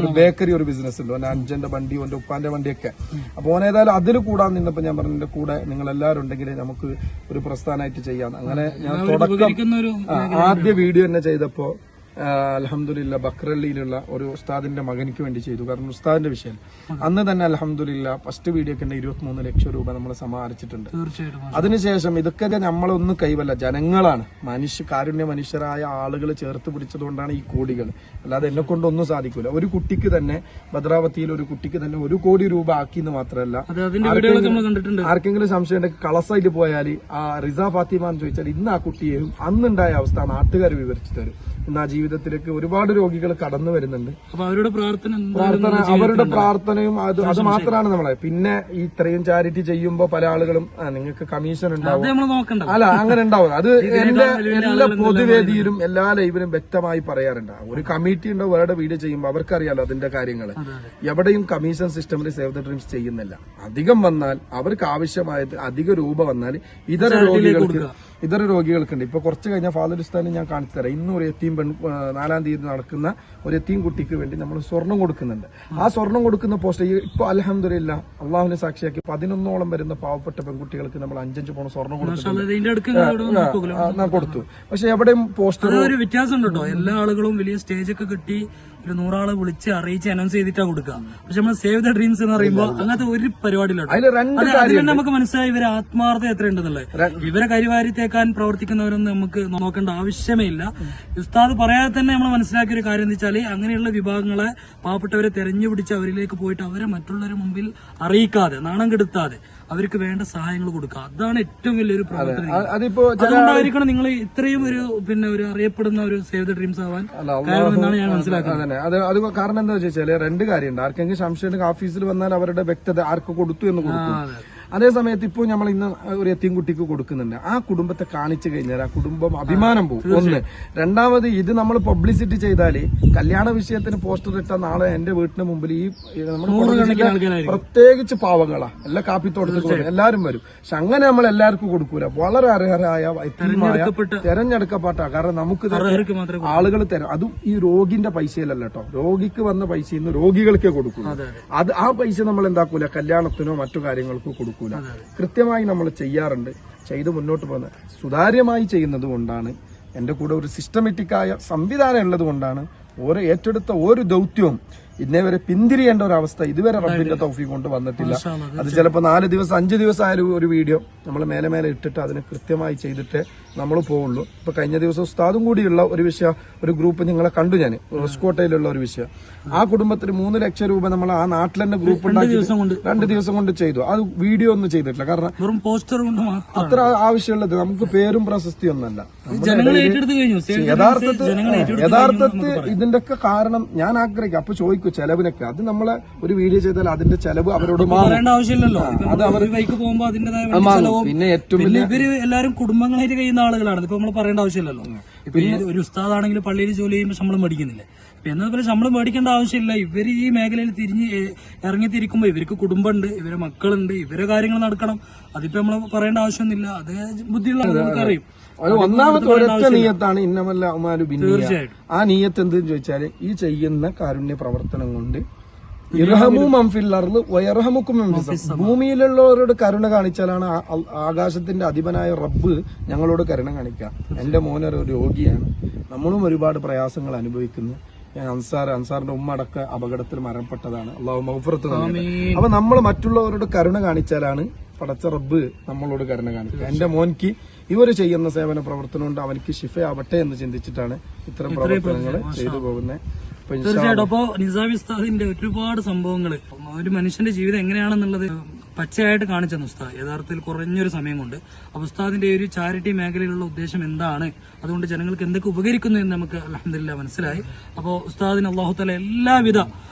ഒരു ബേക്കറി ഒരു ബിസിനസ് ഉണ്ട്, ഓന്റെ അഞ്ചന്റെ വണ്ടി, ഓന്റെ ഉപ്പാന്റെ വണ്ടിയൊക്കെ. അപ്പൊ ഓനേതായാലും അതിൽ കൂടാൻ നിന്നപ്പോ ഞാൻ പറഞ്ഞു, എന്റെ കൂടെ നിങ്ങൾ എല്ലാവരും ഉണ്ടെങ്കിൽ നമുക്ക് ഒരു പ്രസ്ഥാനമായിട്ട് ചെയ്യാം. അങ്ങനെ ഞാൻ തുടക്കം ആദ്യ വീഡിയോ തന്നെ ചെയ്തപ്പോ അൽഹംദുലില്ലാ ബക്രള്ളിയിലുള്ള ഒരു ഉസ്താദിന്റെ മകനിക്ക് വേണ്ടി ചെയ്തു. കാരണം ഉസ്താദിന്റെ വിഷയം അന്ന് തന്നെ അൽഹംദുലില്ലാ ഫസ്റ്റ് വീഡിയോക്ക് 23 ലക്ഷം രൂപ നമ്മൾ സമാഹരിച്ചിട്ടുണ്ട്. അതിനുശേഷം ഇതൊക്കെ നമ്മളൊന്നും കൈവല്ല, ജനങ്ങളാണ്, കാരുണ്യ മനുഷ്യരായ ആളുകൾ ചേർത്ത് പിടിച്ചതുകൊണ്ടാണ് ഈ കോടികൾ. അല്ലാതെ എന്നെ കൊണ്ടൊന്നും സാധിക്കൂല. ഒരു കുട്ടിക്ക് തന്നെ ഭദ്രാവതിയിൽ ഒരു കുട്ടിക്ക് തന്നെ 1 കോടി രൂപ ആക്കിന്ന് മാത്രമല്ല, ആർക്കെങ്കിലും സംശയം ഉണ്ടെങ്കിൽ കളസായിട്ട് പോയാൽ ആ റിസ ഫാത്തിമ എന്ന് ചോദിച്ചാൽ ഇന്ന് ആ കുട്ടിയെയും അന്നുണ്ടായ അവസ്ഥ നാട്ടുകാർ വിവരിച്ചു തരും. ഇന്ന് ആ ജീവിതത്തിലേക്ക് ഒരുപാട് രോഗികൾ കടന്നു വരുന്നുണ്ട്. അപ്പൊ അവരുടെ അവരുടെ പ്രാർത്ഥനയും അത് മാത്രമാണ് നമ്മളെ. പിന്നെ ഈ ഇത്രയും ചാരിറ്റി ചെയ്യുമ്പോ പല ആളുകളും നിങ്ങൾക്ക് കമ്മീഷൻ ഉണ്ടാവും, അല്ല അങ്ങനെ ഉണ്ടാവും. അത് എന്റെ എല്ലാ പൊതുവേദിയിലും എല്ലാ ലൈവിലും വ്യക്തമായി പറയാറുണ്ട്. ഒരു കമ്മിറ്റി ഉണ്ടോ വേറെ വീഡിയോ ചെയ്യുമ്പോൾ അവർക്കറിയാലോ അതിന്റെ കാര്യങ്ങൾ. എവിടെയും കമ്മീഷൻ സിസ്റ്റമിൽ സേവ് ദ ഡ്രീംസ് ചെയ്യുന്നില്ല. അധികം വന്നാൽ അവർക്ക് ആവശ്യമായത് അധിക രൂപ വന്നാൽ ഇതര രോഗികൾക്കുണ്ട്. ഇപ്പൊ കുറച്ച് കഴിഞ്ഞ ഫാദർ ഉസ്താദിനെ ഞാൻ കാണിച്ചു തരാം. ഇന്ന് ഒരു എത്തീം 4-ാം തീയതി നടക്കുന്ന ഒരു എത്തീം കുട്ടിക്ക് വേണ്ടി നമ്മൾ സ്വർണം കൊടുക്കുന്നുണ്ട്. ആ സ്വർണം കൊടുക്കുന്ന പോസ്റ്റ് ഇപ്പൊ അൽഹംദുലില്ലാ അള്ളാഹുവിനെ സാക്ഷിയാക്കി 11ഓളം വരുന്ന പാവപ്പെട്ട പെൺകുട്ടികൾക്ക് നമ്മൾ 5-5 പൗണ്ട് സ്വർണം കൊടുത്തു. പക്ഷെ എവിടെയും പോസ്റ്റർ ഒരു വ്യത്യാസം ഉണ്ടോ? എല്ലാ ആളുകളും വലിയ സ്റ്റേജൊക്കെ കിട്ടി 100 ആളെ വിളിച്ച് അറിയിച്ച് അനൗൺസ് ചെയ്തിട്ടാ കൊടുക്കുക. പക്ഷെ നമ്മൾ സേവ് ദ ഡ്രീംസ് എന്ന് പറയുമ്പോൾ അങ്ങനത്തെ ഒരു പരിപാടിയില്ല. അതിൽ നമുക്ക് മനസ്സിലായി ഇവരെ ആത്മാർത്ഥത എത്ര ഉണ്ടെന്നുള്ളത്. ഇവരെ കരിവാരി തേക്കാൻ പ്രവർത്തിക്കുന്നവരൊന്നും നമുക്ക് നോക്കേണ്ട ആവശ്യമേ ഇല്ല. ഉസ്താദ് പറയാതെ തന്നെ നമ്മൾ മനസ്സിലാക്കിയ ഒരു കാര്യം എന്ന് വെച്ചാൽ അങ്ങനെയുള്ള വിഭാഗങ്ങളെ പാവപ്പെട്ടവരെ തെരഞ്ഞുപിടിച്ച് അവരിലേക്ക് പോയിട്ട് അവരെ മറ്റുള്ളവരുടെ മുമ്പിൽ അറിയിക്കാതെ നാണം കെടുത്താതെ അവർക്ക് വേണ്ട സഹായങ്ങൾ കൊടുക്കുക. അതാണ് ഏറ്റവും വലിയൊരു പ്രവർത്തനം. അതുകൊണ്ടായിരിക്കണം നിങ്ങൾ ഇത്രയും ഒരു അറിയപ്പെടുന്ന ഒരു സേവ് ദ ഡ്രീംസ് ആവാൻ എന്നാണ് ഞാൻ മനസ്സിലാക്കുന്നത്. അത് കാരണം എന്താ വെച്ചാൽ 2 കാര്യമുണ്ട്. ആർക്കെങ്കിലും സംശയം ഓഫീസിൽ വന്നാൽ അവരുടെ വ്യക്തത ആർക്ക് കൊടുത്തു എന്ന് കൊടുക്കും. അതേസമയത്ത് ഇപ്പോൾ നമ്മൾ ഇന്ന് ഒരു എത്തിയും കുട്ടിക്ക് കൊടുക്കുന്നുണ്ട്. ആ കുടുംബത്തെ കാണിച്ചു കഴിഞ്ഞാൽ ആ കുടുംബം അഭിമാനം പോകും. ഒന്ന്. രണ്ടാമത് ഇത് നമ്മൾ പബ്ലിസിറ്റി ചെയ്താൽ കല്യാണ വിഷയത്തിന് പോസ്റ്റർ ഇട്ട നാളെ എന്റെ വീട്ടിന് മുമ്പിൽ ഈ പ്രത്യേകിച്ച് പാവങ്ങളാ എല്ലാ കാപ്പിത്തോട്ടത്തിൽ എല്ലാരും വരും. പക്ഷെ അങ്ങനെ നമ്മൾ എല്ലാവർക്കും കൊടുക്കൂല. വളരെ അർഹരായ തെരഞ്ഞെടുക്കപ്പെട്ട, കാരണം നമുക്ക് ആളുകൾ തരാം. അതും ഈ രോഗിന്റെ പൈസയിലല്ല കേട്ടോ. രോഗിക്ക് വന്ന പൈസ ഇന്ന് രോഗികൾക്കേ കൊടുക്കൂ. അത് ആ പൈസ നമ്മൾ എന്താക്കൂല, കല്യാണത്തിനോ മറ്റു കാര്യങ്ങൾക്കോ കൊടുക്കൂല. കൃത്യമായി നമ്മൾ ചെയ്യാറുണ്ട്. ചെയ്ത് മുന്നോട്ട് പോകുന്നത് സുതാര്യമായി ചെയ്യുന്നത് കൊണ്ടാണ്, എന്റെ കൂടെ ഒരു സിസ്റ്റമാറ്റിക്കായ സംവിധാനം ഉള്ളത് കൊണ്ടാണ് ഏറ്റെടുത്ത ഒരു ദൗത്യവും ഇന്നേ വരെ പിന്തിരിയേണ്ട ഒരു അവസ്ഥ ഇതുവരെ റബ്ബിന്റെ തൗഫീഖ് കൊണ്ട് വന്നിട്ടില്ല. അത് ചിലപ്പോൾ 4 ദിവസം 5 ദിവസം ആയാലും ഒരു വീഡിയോ നമ്മൾ മേലെ ഇട്ടിട്ട് അതിന് കൃത്യമായി ചെയ്തിട്ട് നമ്മൾ പോവുള്ളൂ. ഇപ്പൊ കഴിഞ്ഞ ദിവസം ഉസ്താദും കൂടിയുള്ള ഒരു വിഷയം, ഒരു ഗ്രൂപ്പ് നിങ്ങളെ കണ്ടു ഞാൻ, റോസ്കോട്ടയിലുള്ള ഒരു വിഷയം. ആ കുടുംബത്തിന് 3 ലക്ഷം രൂപ നമ്മൾ ആ നാട്ടിൽ തന്നെ ഗ്രൂപ്പ് ഉണ്ടാക്കി 2 ദിവസം കൊണ്ട് ചെയ്തു. അത് വീഡിയോ ഒന്നും ചെയ്തിട്ടില്ല, കാരണം പോസ്റ്റർ കൊണ്ട് അത്ര ആവശ്യമുള്ളത് നമുക്ക് പേരും പ്രശസ്തി ഒന്നല്ല. യഥാർത്ഥത്തിൽ ഇതിന്റെയൊക്കെ കാരണം ഞാൻ ആഗ്രഹിക്കും. അപ്പൊ ചോദിക്കും ചെലവിനൊക്കെ, അത് നമ്മളെ ഒരു വീഡിയോ ചെയ്താൽ അതിന്റെ ചെലവ് അവരോട് പറയേണ്ട ആവശ്യമില്ലല്ലോ. അത് അവർ ബൈക്ക് പോകുമ്പോൾ അതിന്റേതായ പിന്നെ ഏറ്റവും ഇവര് എല്ലാവരും കുടുംബങ്ങളായിട്ട് കഴിയുന്ന ആളുകളാണ്. ഇപ്പൊ നമ്മൾ പറയേണ്ട ആവശ്യമില്ലല്ലോ. ഇപ്പൊ ഒരു ഉസ്താദാണെങ്കിൽ പള്ളിയിൽ ജോലി ചെയ്യുമ്പോൾ ശമ്പളം മേടിക്കുന്നില്ലേ? എന്നതുപോലെ ശമ്പളം മേടിക്കേണ്ട ആവശ്യമില്ല. ഇവർ ഈ മേഖലയിൽ ഇറങ്ങിത്തിരിക്കുമ്പോൾ ഇവർക്ക് കുടുംബമുണ്ട്, ഇവരെ മക്കളുണ്ട്, ഇവരെ കാര്യങ്ങൾ നടക്കണം. അതിപ്പോ നമ്മൾ പറയേണ്ട ആവശ്യമൊന്നുമില്ല. അത് ബുദ്ധിയുള്ള ആളുകൾക്ക് അറിയും. ഒന്നാമത്തെ ഒരൊറ്റ നീയത്താണ് ഇന്നമല്ല ഉമാലു ബിന്നിയ. തീർച്ചയായിട്ടും ആ നീയത്ത് എന്തെന്ന് ചോദിച്ചാല് ഈ ചെയ്യുന്ന കാരുണ്യ പ്രവർത്തനം കൊണ്ട് ഇർഹമു മൻഫിൽ അർള് വയർഹമുക്കും ഭൂമിയിലുള്ളവരോട് കരുണ കാണിച്ചാലാണ് ആകാശത്തിന്റെ അധിപനായ റബ്ബ് ഞങ്ങളോട് കരുണ കാണിക്കുക. എന്റെ മോനൊരു രോഗിയാണ്, നമ്മളും ഒരുപാട് പ്രയാസങ്ങൾ അനുഭവിക്കുന്നു. അൻസാറിന്റെ ഉമ്മ അടക്ക അപകടത്തിൽ മരണപ്പെട്ടതാണ്. അള്ളാഹു മഗ്ഫിറത്ത് നൽകട്ടെ. അപ്പൊ നമ്മൾ മറ്റുള്ളവരോട് കരുണ കാണിച്ചാലാണ് പടച്ച റബ്ബ് നമ്മളോട് കരുണ കാണിക്കുക. എന്റെ മോൻക്ക് ഇവര് ചെയ്യുന്ന സേവന പ്രവർത്തനം കൊണ്ട് അവനിക്ക് ശിഫയാവട്ടെ എന്ന് ചിന്തിച്ചിട്ടാണ് ഇത്തരം പ്രവർത്തനങ്ങൾ ചെയ്തു പോകുന്നത്. തീർച്ചയായിട്ടും. അപ്പോ നിസാമി ഉസ്താദിന്റെ ഒരുപാട് സംഭവങ്ങള് ഒരു മനുഷ്യന്റെ ജീവിതം എങ്ങനെയാണെന്നുള്ളത് പച്ചയായിട്ട് കാണിച്ചെന്നു ഉസ്താദ് യഥാർത്ഥത്തിൽ കുറഞ്ഞൊരു സമയം കൊണ്ട്. അപ്പൊ ഉസ്താദിന്റെ ഒരു ചാരിറ്റി മേഖലയിലുള്ള ഉദ്ദേശം എന്താണ്, അതുകൊണ്ട് ജനങ്ങൾക്ക് എന്തൊക്കെ ഉപകരിക്കുന്നു എന്ന് നമുക്ക് അൽഹംദുലില്ലാ മനസ്സിലായി. അപ്പോൾ ഉസ്താദിന് അള്ളാഹുത്താല എല്ലാവിധ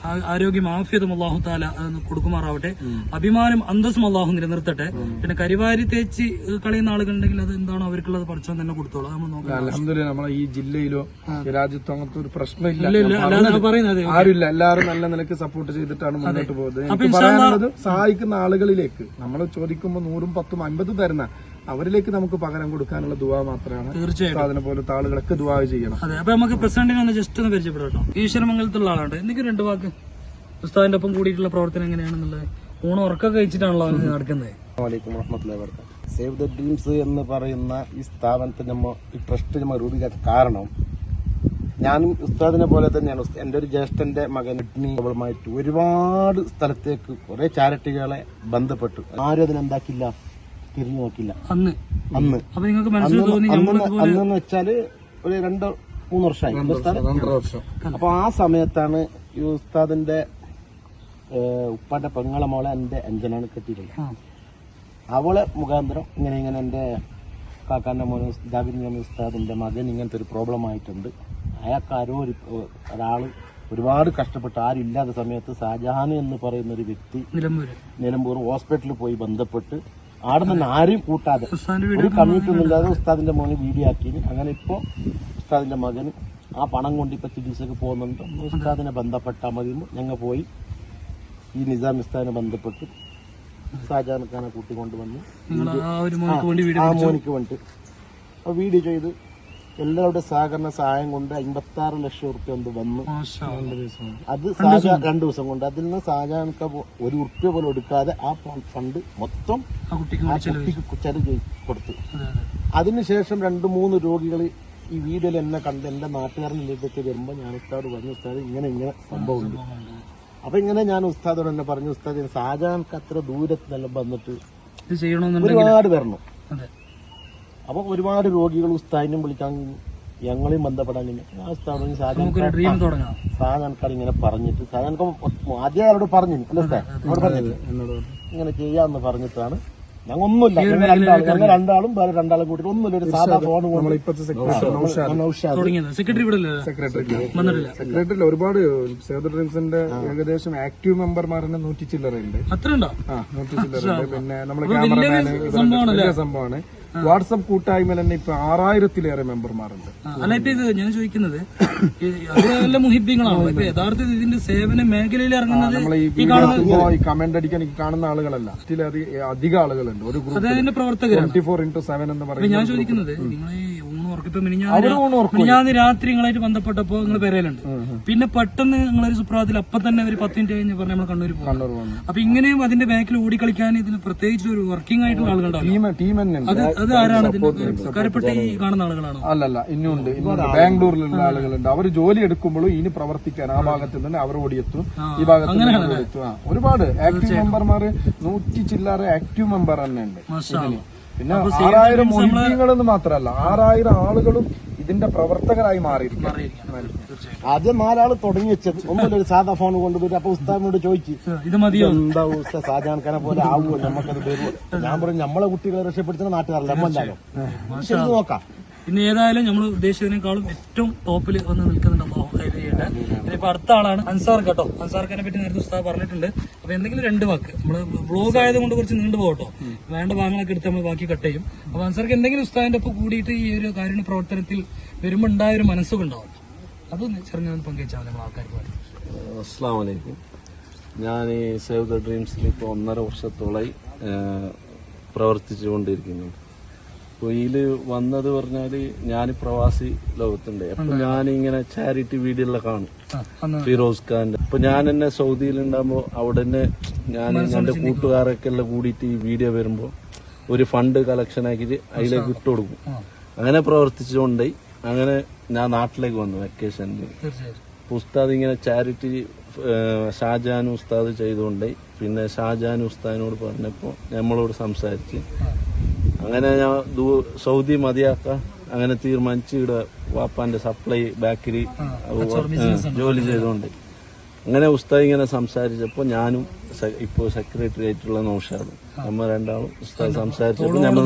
ആരോഗ്യം ആഫിയതും അള്ളാഹുത്താല കൊടുക്കുമാറാവട്ടെ. അഭിമാനം അന്തസ്സും അള്ളാഹു നിലനിർത്തട്ടെ. പിന്നെ കരിവാരി തേച്ച് കളയുന്ന ആളുകളുണ്ടെങ്കിൽ അത് എന്താണോ അവർക്കുള്ളത് പഠിച്ചോൻ തന്നെ കൊടുത്തോളൂ. നമ്മൾ നോക്കാം. അൽഹംദുലില്ലാ നമ്മളെ ഈ ജില്ലയിലോ ഈ രാജ്യത്തോ അങ്ങനത്തെ ഒരു പ്രശ്നമില്ല. പറയുന്നത് ആരുമില്ല, എല്ലാവരും നല്ല നിലയ്ക്ക് സപ്പോർട്ട് ചെയ്തിട്ടാണ് മുന്നോട്ട് പോകുന്നത്. എനിക്ക് പറയാനുള്ളത് സഹായിക്കുന്ന ആളുകളിലേക്ക് നമ്മൾ ചോദിക്കുമ്പോൾ 100, 10, 50 തരുന്ന അവരിലേക്ക് നമുക്ക് പകരം കൊടുക്കാനുള്ള ദുആ മാത്രമാണ്. തീർച്ചയായിട്ടും അതിനെ പോലത്തെ ആളുകളൊക്കെ ദുആ ചെയ്യണം. അതെ. അപ്പൊ നമുക്ക് പ്രസിഡന്റിനെ ഒന്ന് ജസ്റ്റ് ഒന്ന് പരിചയപ്പെട്ടോ. ഈശ്വരമംഗലത്തുള്ള ആളാണ്. എന്തെങ്കിലും 2 വാക്ക് ഉസ്താദിന്റെ ഒപ്പം കൂടിയിട്ടുള്ള പ്രവർത്തനം എങ്ങനെയാണെന്നുള്ളത്. ഊണ് ഉറക്കൊക്കെ കഴിച്ചിട്ടാണല്ലോ അവന് നടക്കുന്നത്. അസ്സലാമു വറഹ്മത്തുള്ളാഹി വബറകാതുഹു. സേവ് ദ ഡ്രീംസ് എന്ന് പറയുന്ന ഈ സ്ഥാപനത്തിന് ഈ ട്രസ്റ്റ് നമ്മൾ രൂപീകരിക്കാൻ കാരണം ഞാനും ഉസ്താദിനെ പോലെ തന്നെയാണ്. എന്റെ ഒരു ജ്യേഷ്ഠന്റെ മകൻ കിഡ്നികളുമായിട്ട് ഒരുപാട് സ്ഥലത്തേക്ക് കുറെ ചാരിറ്റികളെ ബന്ധപ്പെട്ടു. ആരും അതിനെന്താക്കില്ല, തിരിഞ്ഞു നോക്കില്ല. അന്ന് അപ്പൊ നിങ്ങൾക്ക് മനസ്സിൽ തോന്നി അന്നെന്ന് വെച്ചാല് ഒരു 2-3 വർഷമായി അപ്പൊ ആ സമയത്താണ് ഈ ഉസ്താദിന്റെ ഉപ്പാന്റെ പെങ്ങളെ മോളെ എന്റെ അഞ്ചനാണ് കെട്ടിയിട്ടുള്ളത്. അവളെ മുഖാന്തരം ഇങ്ങനെ എന്റെ കാക്കാന്റെ മോന് ജാബിർ ഉസ്താദിന്റെ മകൻ ഇങ്ങനത്തെ ഒരു പ്രോബ്ലം ആയിട്ടുണ്ട്. അയാൾക്കാരോ ഒരാള് ഒരുപാട് കഷ്ടപ്പെട്ട് ആരും ഇല്ലാത്ത സമയത്ത് ഷാജഹാൻ എന്ന് പറയുന്ന ഒരു വ്യക്തി നിലമ്പൂർ ഹോസ്പിറ്റലിൽ പോയി ബന്ധപ്പെട്ട് ആടെ നിന്ന് ആരെയും കൂട്ടാതെ ഒരു കമ്മിറ്റി ഒന്നും ഇല്ലാതെ ഉസ്താദിന്റെ മോനെ വീഡിയോ ആക്കി. അങ്ങനെ ഇപ്പോ ഉസ്താദിന്റെ മകന് ആ പണം കൊണ്ട് ഇപ്പൊ ചികിത്സക്ക് പോകുന്നുണ്ട്. ഉസ്താദിനെ ബന്ധപ്പെട്ടാൽ മതി. ഞങ്ങൾ പോയി ഈ നിസാം ഉസ്താദിനെ ബന്ധപ്പെട്ട് ഷാജഹാൻ ഖാനെ കൂട്ടിക്കൊണ്ടുവന്ന് ആ മോനിക്ക് വേണ്ടി അപ്പൊ വീഡിയോ ചെയ്ത് എല്ലാവരുടെ സഹകരണ സഹായം കൊണ്ട് 56 ലക്ഷം റുപ്യ കൊണ്ട് വന്നു. അത് 2 ദിവസം കൊണ്ട് അതിൽ നിന്ന് ഷാജഹാൻക്ക് 1 റുപ്യ പോലും എടുക്കാതെ ആ ഫണ്ട് മൊത്തം ആ കുട്ടിക്ക് ചെലവ് കൊടുത്തു. അതിനുശേഷം 2-3 രോഗികൾ ഈ വീഡിയോയിൽ എന്നെ കണ്ട് എന്റെ നാട്ടുകാരനിലേക്ക് വരുമ്പോ ഞാൻ ഉസ്താദ് പറഞ്ഞു, ഉസ്താദ് ഇങ്ങനെ സംഭവമുണ്ട്. അപ്പൊ ഇങ്ങനെ ഞാൻ ഉസ്താദോട് തന്നെ പറഞ്ഞു, ഉസ്താദ് ഷാജഹാൻക്ക് അത്ര ദൂരത്തിനെല്ലാം വന്നിട്ട് ഒരുപാട് വരണം. അപ്പൊ ഒരുപാട് രോഗികൾ ഉസ്താദിനും വിളിക്കാൻ ഞങ്ങളെയും ബന്ധപ്പെടാൻ ഷാജഹാൻക്കാർ ഇങ്ങനെ പറഞ്ഞിട്ട് ഷാജഹാൻക്ക് ആദ്യം അവരോട് പറഞ്ഞു ഇങ്ങനെ ചെയ്യാന്ന് പറഞ്ഞിട്ടാണ്. ഞങ്ങൾ ഒന്നുമില്ല, ഞങ്ങൾ രണ്ടാളും വേറെ 2 ആളും കൂട്ടിട്ട് ഒന്നുമില്ല, ഒരു സാധാ ഫോൺ സെക്രട്ടറി ഒരുപാട് സേവ് ദ ഡ്രീംസിന്റെ ഏകദേശം ആക്റ്റീവ് മെമ്പർമാരെ 100 ചില്ലറയുണ്ട്. 100 ചില്ലറുണ്ട്. പിന്നെ നമ്മളെ ക്യാമറമാന് സംഭവമാണ്. വാട്സപ്പ് കൂട്ടായ്മയിൽ തന്നെ ഇപ്പൊ 6000-ലേറെ മെമ്പർമാരുണ്ട്. അല്ല ഇപ്പൊ ഇത് ഞാൻ ചോദിക്കുന്നത് അതിലെ മുഹിബിങ്ങളാണോ ഇപ്പൊ യഥാർത്ഥത്തിൽ ഇതിന്റെ സേവന മേഖലയിൽ ഇറങ്ങുന്നത്? ഈ കമന്റ് അടിക്കാൻ കാണുന്ന ആളുകളല്ല, അധികം ആളുകളുണ്ട്. ഒരു ഗ്രൂപ്പ് പ്രവർത്തകർ 24x7 എന്ന് പറയുന്നത്. ഞാൻ ചോദിക്കുന്നത് നിങ്ങൾ ഈ ഊണുറക്കിപ്പോ മിനിഞ്ഞാന്ന് രാത്രി നിങ്ങളായിട്ട് ബന്ധപ്പെട്ടപ്പോ നിങ്ങൾ പെരയിലുണ്ട്, പിന്നെ പെട്ടെന്ന് നിങ്ങളൊരു സുപ്രഭാതത്തിൽ അപ്പൊ തന്നെ ഒരു 10 മിനിറ്റ് കഴിഞ്ഞ് പറഞ്ഞ നമ്മൾ കണ്ണൂർ പോകും. അപ്പൊ ഇങ്ങനെയും അതിന്റെ ബാക്കിൽ ഓടിക്കളിക്കാൻ ഇതിന് പ്രത്യേകിച്ച് ഒരു വർക്കിംഗ് ആയിട്ടുള്ള ആളുകളുണ്ടാവും. അത് ആരാണ് കരപ്പെട്ട ഈ കാണുന്ന ആളുകളാണോ? അല്ലല്ല, ഇന്നുണ്ട്. ബാംഗ്ലൂരിലുള്ള ആളുകളുണ്ട്. അവർ ജോലി എടുക്കുമ്പോഴും ഇനി പ്രവർത്തിക്കാൻ ആ ഭാഗത്ത് നിന്ന് അവർ ഓടിയെത്തും, ഈ ഭാഗത്ത് നിന്ന് ഓടിയെത്തും. ഒരുപാട് ആക്റ്റീവ് മെമ്പർമാർ 100 ചില്ലറ ആക്റ്റീവ് മെമ്പർ തന്നെ ഉണ്ട്. പിന്നെ 6000 മുഹിബീങ്ങളെന്ന് മാത്രമല്ല 6000 ആളുകളും ഇതിന്റെ പ്രവർത്തകരായി മാറിയിരിക്കും. ആദ്യം 4 ആള് തുടങ്ങി വെച്ചത് ഒന്നുമില്ല, സാധാ ഫോൺ കൊണ്ടുപോയിട്ട് അപ്പൊ ഉസ്താദിനോട് ചോദിച്ചു എന്താ ഉസ്താദ് ഷാജഹാൻ ഖാനെ പോലെ ആവുമോ, നമുക്കത് വരുമോ? ഞാൻ പറഞ്ഞു നമ്മളെ കുട്ടികളെ രക്ഷപ്പെടുത്തുന്ന നാട്ടുകാരല്ല, നമ്മല്ലോ ശരി നോക്കാം. ഇന്ന് ഏതായാലും നമ്മൾ ഉദ്ദേശിച്ചതിനേക്കാളും ഏറ്റവും ടോപ്പിൽ വന്ന് നിൽക്കുന്നുണ്ട്. ഇനിയിപ്പോ അടുത്ത ആളാണ് അൻസാർ കേട്ടോ. അൻസാർ ഖാനെ പറ്റി നേരത്തെ ഉസ്താദ് പറഞ്ഞിട്ടുണ്ട്. അപ്പൊ എന്തെങ്കിലും 2 വാക്ക്, നമ്മള് വ്ളോഗ് ആയതുകൊണ്ട് കുറച്ച് നീണ്ടു പോകട്ടോ, വേണ്ട ഭാഗങ്ങളൊക്കെ എടുത്ത് നമ്മൾ ബാക്കി കട്ട് ചെയ്യും. അപ്പൊ അൻസാർക്ക് എന്തെങ്കിലും ഉസ്താദിന്റെ ഒപ്പം കൂടിയിട്ട് ഈ ഒരു കാരുണ്യ പ്രവർത്തനത്തിൽ വരുമ്പോ ഉണ്ടായ ഒരു മനസ്സുണ്ടാവും, അതൊന്ന് ചെറുങ്ങനെ പങ്കുവെച്ചാൽ നമ്മൾ ആൾക്കാർക്ക് വേണ്ടി. അസ്സാം വലൈക്കും. ഞാൻ ഈ സേവ് ദ ഡ്രീംസിൽ ഇപ്പോൾ 1.5 വർഷത്തോളമായി പ്രവർത്തിച്ചുകൊണ്ടിരിക്കുന്നു. അപ്പോൾ ഇതിൽ വന്നത് പറഞ്ഞാൽ ഞാൻ പ്രവാസി ലോകത്തുണ്ട്. അപ്പോൾ ഞാനിങ്ങനെ ചാരിറ്റി വീഡിയോയിലെ കാണും ഫിറോസ് ഖാന്റെ. അപ്പോൾ ഞാൻ എന്നെ സൗദിയിലുണ്ടാകുമ്പോൾ അവിടെ തന്നെ ഞാൻ എൻ്റെ കൂട്ടുകാരൊക്കെ എല്ലാം കൂടിയിട്ട് ഈ വീഡിയോ വരുമ്പോൾ ഒരു ഫണ്ട് കളക്ഷൻ ആക്കിയിട്ട് അതിലേക്ക് ഇട്ട് കൊടുക്കും. അങ്ങനെ പ്രവർത്തിച്ചുകൊണ്ടായി അങ്ങനെ ഞാൻ നാട്ടിലേക്ക് വന്നു വെക്കേഷനിൽ. ഉസ്താദ് ഇങ്ങനെ ചാരിറ്റി ഷാജഹാൻ ഉസ്താദ് ചെയ്തുകൊണ്ടേ പിന്നെ ഷാജഹാൻ ഉസ്താദിനോട് പറഞ്ഞപ്പോൾ നമ്മളോട് സംസാരിച്ച് അങ്ങനെ ഞാൻ സൗദി മതിയാക്കാം അങ്ങനെ തീരുമാനിച്ച് ഇവിടെ വാപ്പാന്റെ സപ്ലൈ ബേക്കറി ജോലി ചെയ്തുകൊണ്ട് അങ്ങനെ ഉസ്താദ് ഇങ്ങനെ സംസാരിച്ചപ്പോൾ ഞാനും ഇപ്പോൾ സെക്രട്ടറി ആയിട്ടുള്ള നൗഷാദ് നമ്മൾ രണ്ടാളും ഉസ്താദ് സംസാരിച്ചപ്പോൾ നമ്മൾ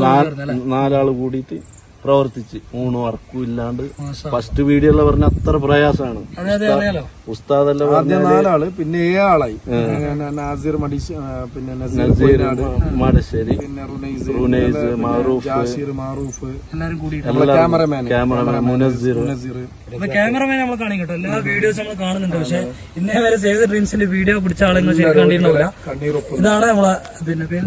4 കൂടിയിട്ട് പ്രവർത്തിച്ച് 3 വർക്കും ഇല്ലാണ്ട്. ഫസ്റ്റ് വീഡിയോയില് പറഞ്ഞ അത്ര പ്രയാസമാണ്. ഉസ്താദെല്ലാം ആദ്യം 4 ആള് പിന്നെ 7 ആളായി. നാസിർ പിന്നെ നസീർ മാടശ്ശേരി പിന്നെ റുനൈസ് മാറൂഫ് ക്യാമറമാൻ മുനസ്സിർ. ക്യാമറമാൻ നമ്മൾ കാണും കേട്ടോ, എല്ലാ വീഡിയോസ് നമ്മൾ കാണുന്നുണ്ട്. പക്ഷെ ഇന്നേ വരെ സേവ് ദ ഡ്രീംസിന്റെ വീഡിയോ പിടിച്ച ആളുകൾ ശരിക്കും കണ്ടിരുന്നില്ല. ഇതാണ് നമ്മളെ പിന്നെ പേര്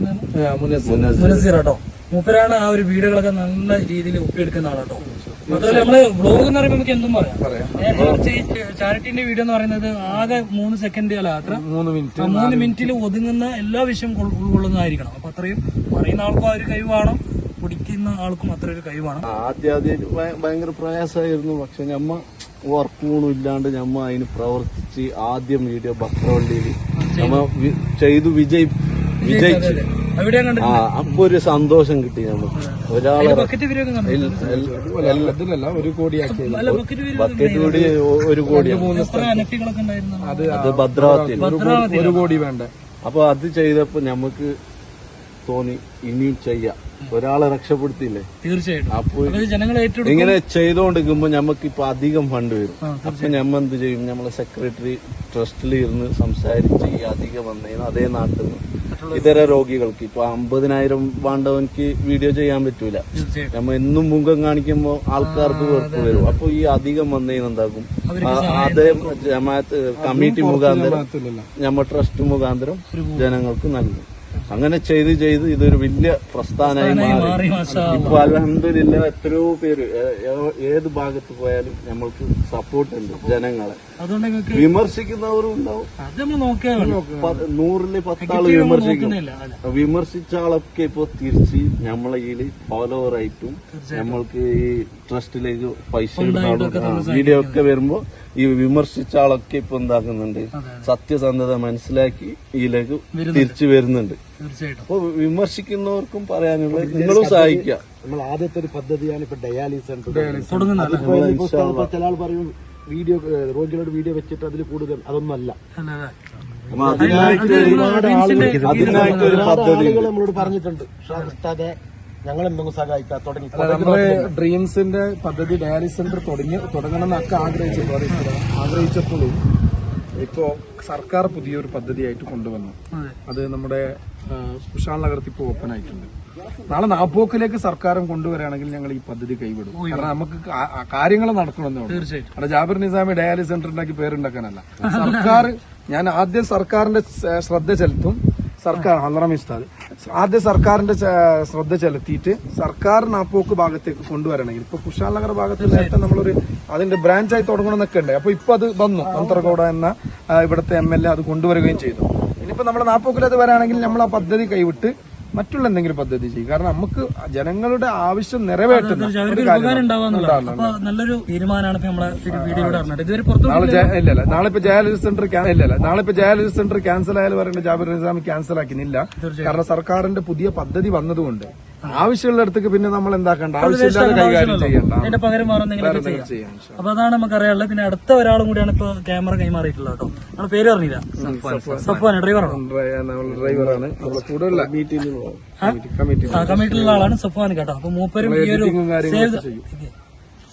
മുനസ്സിർ കേട്ടോ. മൂപ്പരാണ് ആ ഒരു വീഡിയോകളൊക്കെ നല്ല രീതിയിൽ ഒപ്പിയെടുക്കുന്ന ആളാട്ടോ. മാത്രമല്ല നമ്മള് വ്ളോഗ് എന്ന് പറയുമ്പോൾ നമുക്ക് എന്തും പറയാം. ചാരിറ്റിന്റെ വീഡിയോ എന്ന് പറയുന്നത് ആകെ 3 സെക്കൻഡ് അല്ല അത്ര 3 മിനിറ്റിൽ ഒതുങ്ങുന്ന എല്ലാ വിഷയം ഉൾക്കൊള്ളുന്നതായിരിക്കണം. അപ്പൊ അത്രയും പറയുന്ന ആൾക്കും ആ ഒരു കഴിവാണ്, പിടിക്കുന്ന ആൾക്കും അത്ര ഒരു കഴിവാണ്. ആദ്യം ഭയങ്കര പ്രയാസമായിരുന്നു. പക്ഷെ ഞമ്മ വർക്കൊന്നും ഇല്ലാണ്ട് ഞമ്മ അതിന് പ്രവർത്തിച്ച് ആദ്യം വീഡിയോ ബക്രവള്ളിയിൽ നമ്മ ചെയ്തു വിജയിച്ചു. അപ്പൊ ഒരു സന്തോഷം കിട്ടി നമുക്ക്. ഒരാളെ ബക്കറ്റ് കൂടി 1 കോടി അത് ഭദ്രാവതി 1 കോടി വേണ്ട. അപ്പൊ അത് ചെയ്തപ്പോ നമുക്ക് തോന്നി ഇനിയും ചെയ്യാം, ഒരാളെ രക്ഷപ്പെടുത്തിയില്ലേ. തീർച്ചയായിട്ടും. അപ്പൊ ഇങ്ങനെ ചെയ്തോണ്ടിരിക്കുമ്പോ നമുക്ക് ഇപ്പൊ അധികം ഫണ്ട് വരും. അപ്പൊ ഞമ്മ എന്ത് ചെയ്യും, നമ്മളെ സെക്രട്ടറി ട്രസ്റ്റിൽ ഇരുന്ന് സംസാരിച്ച് ഈ അധികം വന്നതിന് അതേ നാട്ടിൽ നിന്ന് ഇതര രോഗികൾക്ക് ഇപ്പൊ 50,000 വേണ്ടവനക്ക് വീഡിയോ ചെയ്യാൻ പറ്റൂല. നമ്മ എന്നും മുഖം കാണിക്കുമ്പോ ആൾക്കാർക്ക് വെറുപ്പ് വരും. അപ്പൊ ഈ അധികം വന്നതിന് എന്താക്കും, അതേ ജമാഅത്ത് കമ്മിറ്റി മുഖാന്തരം നമ്മ ട്രസ്റ്റ് മുഖാന്തരം ജനങ്ങൾക്ക് നൽകും. അങ്ങനെ ചെയ്ത് ഇതൊരു വലിയ പ്രസ്ഥാനമായി മാറി. ഇപ്പൊ അൽഹംദുലില്ലാഹ് എത്രയോ പേര് ഏത് ഭാഗത്ത് പോയാലും നമ്മൾക്ക് സപ്പോർട്ട് ഉണ്ട് ജനങ്ങളെ. വിമർശിക്കുന്നവരും ഉണ്ടാവും. 100-ൽ 10 ആള് വിമർശിക്കും. വിമർശിച്ച ആളൊക്കെ ഇപ്പൊ തിരിച്ച് നമ്മളെ ഈ ഫോളോവർ ആയിട്ടും നമ്മൾക്ക് ഈ ട്രസ്റ്റിലേക്ക് പൈസ വീഡിയോ ഒക്കെ വരുമ്പോ ഈ വിമർശിച്ച ആളൊക്കെ ഇപ്പൊ എന്താക്കുന്നുണ്ട്, സത്യസന്ധത മനസ്സിലാക്കി ഇതിലേക്ക് തിരിച്ചു വരുന്നുണ്ട്. അപ്പൊ വിമർശിക്കുന്നവർക്കും പറയാനുള്ള നിങ്ങളും സഹായിക്കുക. നമ്മൾ ആദ്യത്തെ ഒരു പദ്ധതിയാണ് ഇപ്പൊ ഡയാലിസിസ് ചില ആൾ പറയും വീഡിയോ രോഗികളുടെ വീഡിയോ വെച്ചിട്ട് അതിൽ കൂടുതൽ അതൊന്നും അല്ല. അതിനായിട്ടൊരു പദ്ധതി നമ്മളോട് പറഞ്ഞിട്ടുണ്ട്. ഞങ്ങൾ എന്തെങ്കിലും സഹായിക്കാം തുടങ്ങി. നമ്മള് ഡ്രീംസിന്റെ പദ്ധതി ഡയാലിസിസ് സെന്റർ തുടങ്ങണം എന്നൊക്കെ ആഗ്രഹിച്ചപ്പോഴും ഇപ്പോ സർക്കാർ പുതിയൊരു പദ്ധതിയായിട്ട് കൊണ്ടുവന്നു. അത് നമ്മുടെ കുശാൽ നഗരത്തിൽ ഇപ്പോൾ ഓപ്പൺ ആയിട്ടുണ്ട്. നാളെ നാപ്പോക്കിലേക്ക് സർക്കാരും കൊണ്ടുവരികയാണെങ്കിൽ ഞങ്ങൾ ഈ പദ്ധതി കൈവിടും. കാരണം നമുക്ക് കാര്യങ്ങൾ നടക്കണമെന്നുള്ളൂ. അവിടെ ജാബിർ നിസാമി ഡയാലിസിസ് സെന്റർ ഉണ്ടാക്കി പേരുണ്ടാക്കാനല്ല. സർക്കാർ ഞാൻ ആദ്യം സർക്കാരിന്റെ ശ്രദ്ധ ചെലുത്തും. സർക്കാർ ഹലറമി ഉസ്താദ് ആദ്യം സർക്കാരിന്റെ ശ്രദ്ധ ചെലുത്തിയിട്ട് സർക്കാർ നാപ്പോക്ക് ഭാഗത്തേക്ക് കൊണ്ടുവരണമെങ്കിൽ ഇപ്പൊ കുശാൽ നഗർ ഭാഗത്ത് നേരത്തെ നമ്മളൊരു അതിന്റെ ബ്രാഞ്ചായി തുടങ്ങണമെന്നൊക്കെ ഉണ്ട്. അപ്പൊ ഇപ്പൊ അത് വന്നു. അന്തർഗോഡ എന്ന ഇവിടുത്തെ MLA അത് കൊണ്ടുവരികയും ചെയ്തു. ഇനിയിപ്പോ നമ്മുടെ നാപ്പോക്കിൽ അത് വരാണെങ്കിൽ നമ്മൾ ആ പദ്ധതി കൈവിട്ട് മറ്റുള്ള എന്തെങ്കിലും പദ്ധതി ചെയ്യും. കാരണം നമുക്ക് ജനങ്ങളുടെ ആവശ്യം നിറവേറ്റുന്ന നല്ലൊരു തീരുമാനമാണ് നാളെ ഇപ്പൊ ഡയാലിസിസ് സെന്റർ ക്യാൻസൽ ആയാലും പറയേണ്ട ജാബിർ നിസാമി ക്യാൻസൽ ആക്കുന്നില്ല. കാരണം സർക്കാരിന്റെ പുതിയ പദ്ധതി വന്നതുകൊണ്ട് ആവശ്യമുള്ള അടുത്തേക്ക് പിന്നെ നമ്മൾ എന്താക്കണ്ട, ആവശ്യമില്ലാതെ കൈകാര്യം ചെയ്യണ്ട, അതിന്റെ പകരം ചെയ്യാം. അപ്പൊ അതാണ് നമുക്ക് അറിയാനുള്ളത്. പിന്നെ അടുത്ത ഒരാളും കൂടിയാണ് ഇപ്പൊ ക്യാമറ കൈമാറിയിട്ടുള്ളത് കേട്ടോ. നമ്മുടെ പേര് പറഞ്ഞില്ല, സഫ്വാൻ ഡ്രൈവറാണ്. കൂടുതൽ കമ്മിറ്റിയിലുള്ള ആളാണ് സഫ്വാൻ കേട്ടോ. അപ്പൊ മൂപ്പരും ഈ ഒരു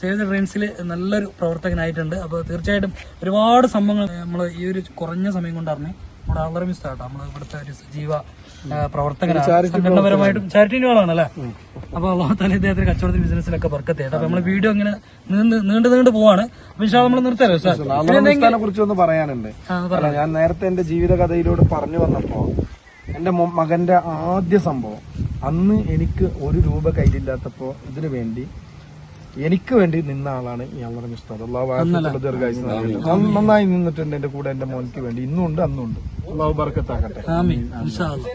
സേവ് ദ ഡ്രീംസിൽ നല്ലൊരു പ്രവർത്തകനായിട്ടുണ്ട്. അപ്പൊ തീർച്ചയായിട്ടും ഒരുപാട് സംഭവങ്ങൾ നമ്മൾ ഈ ഒരു കുറഞ്ഞ സമയം കൊണ്ട് അറിഞ്ഞ് നമ്മുടെ അള്ളറമി ഉസ്താദ് നമ്മളെ ഇവിടുത്തെ ഒരു സജീവ പ്രവർത്തകനാണ്, സംഘടനാപരമായിട്ടും ചാരിറ്റിന്റെ ആളാണല്ലേ. അപ്പൊ അള്ളാഹു താല ഇദ്ദേഹത്തിന് കച്ചവടത്തിൽ ബിസിനസ്സിലൊക്കെ ബർക്കത്തായിട്ട്. അപ്പൊ നമ്മളെ വീഡിയോ ഇങ്ങനെ നീണ്ടു പോവാണ്. അപ്പൊ ഇൻഷാ അല്ലാഹ് നമ്മൾ നിർത്തല്ലോ സാർ. അള്ളാഹുവിനെ കുറിച്ച് ഒന്ന് പറയാനുണ്ട്. അല്ല, ഞാൻ നേരത്തെ എന്റെ ജീവിത കഥയിലൂടെ പറഞ്ഞു വന്നപ്പോ എന്റെ മകന്റെ ആദ്യ സംഭവം, അന്ന് എനിക്ക് ഒരു രൂപ കയ്യിലില്ലാത്തപ്പോ ഇതിനു വേണ്ടി എനിക്ക് വേണ്ടി നിന്ന ആളാണ് ഈ അള്ളറമി ഉസ്താദ്. അള്ളാഹു ആഫിയത്തുള്ള ദീർഘായുസ്സ് നൽകട്ടെ. നന്നായി നിന്നിട്ടുണ്ട് എന്റെ കൂടെ, എന്റെ മോനിക്ക് വേണ്ടി. ഇന്നും ഉണ്ട്, അന്നും ഉണ്ട്. അള്ളാഹു ബർക്കത്താക്കട്ടെ. ആമീൻ ഇൻഷാ അല്ലാഹ്.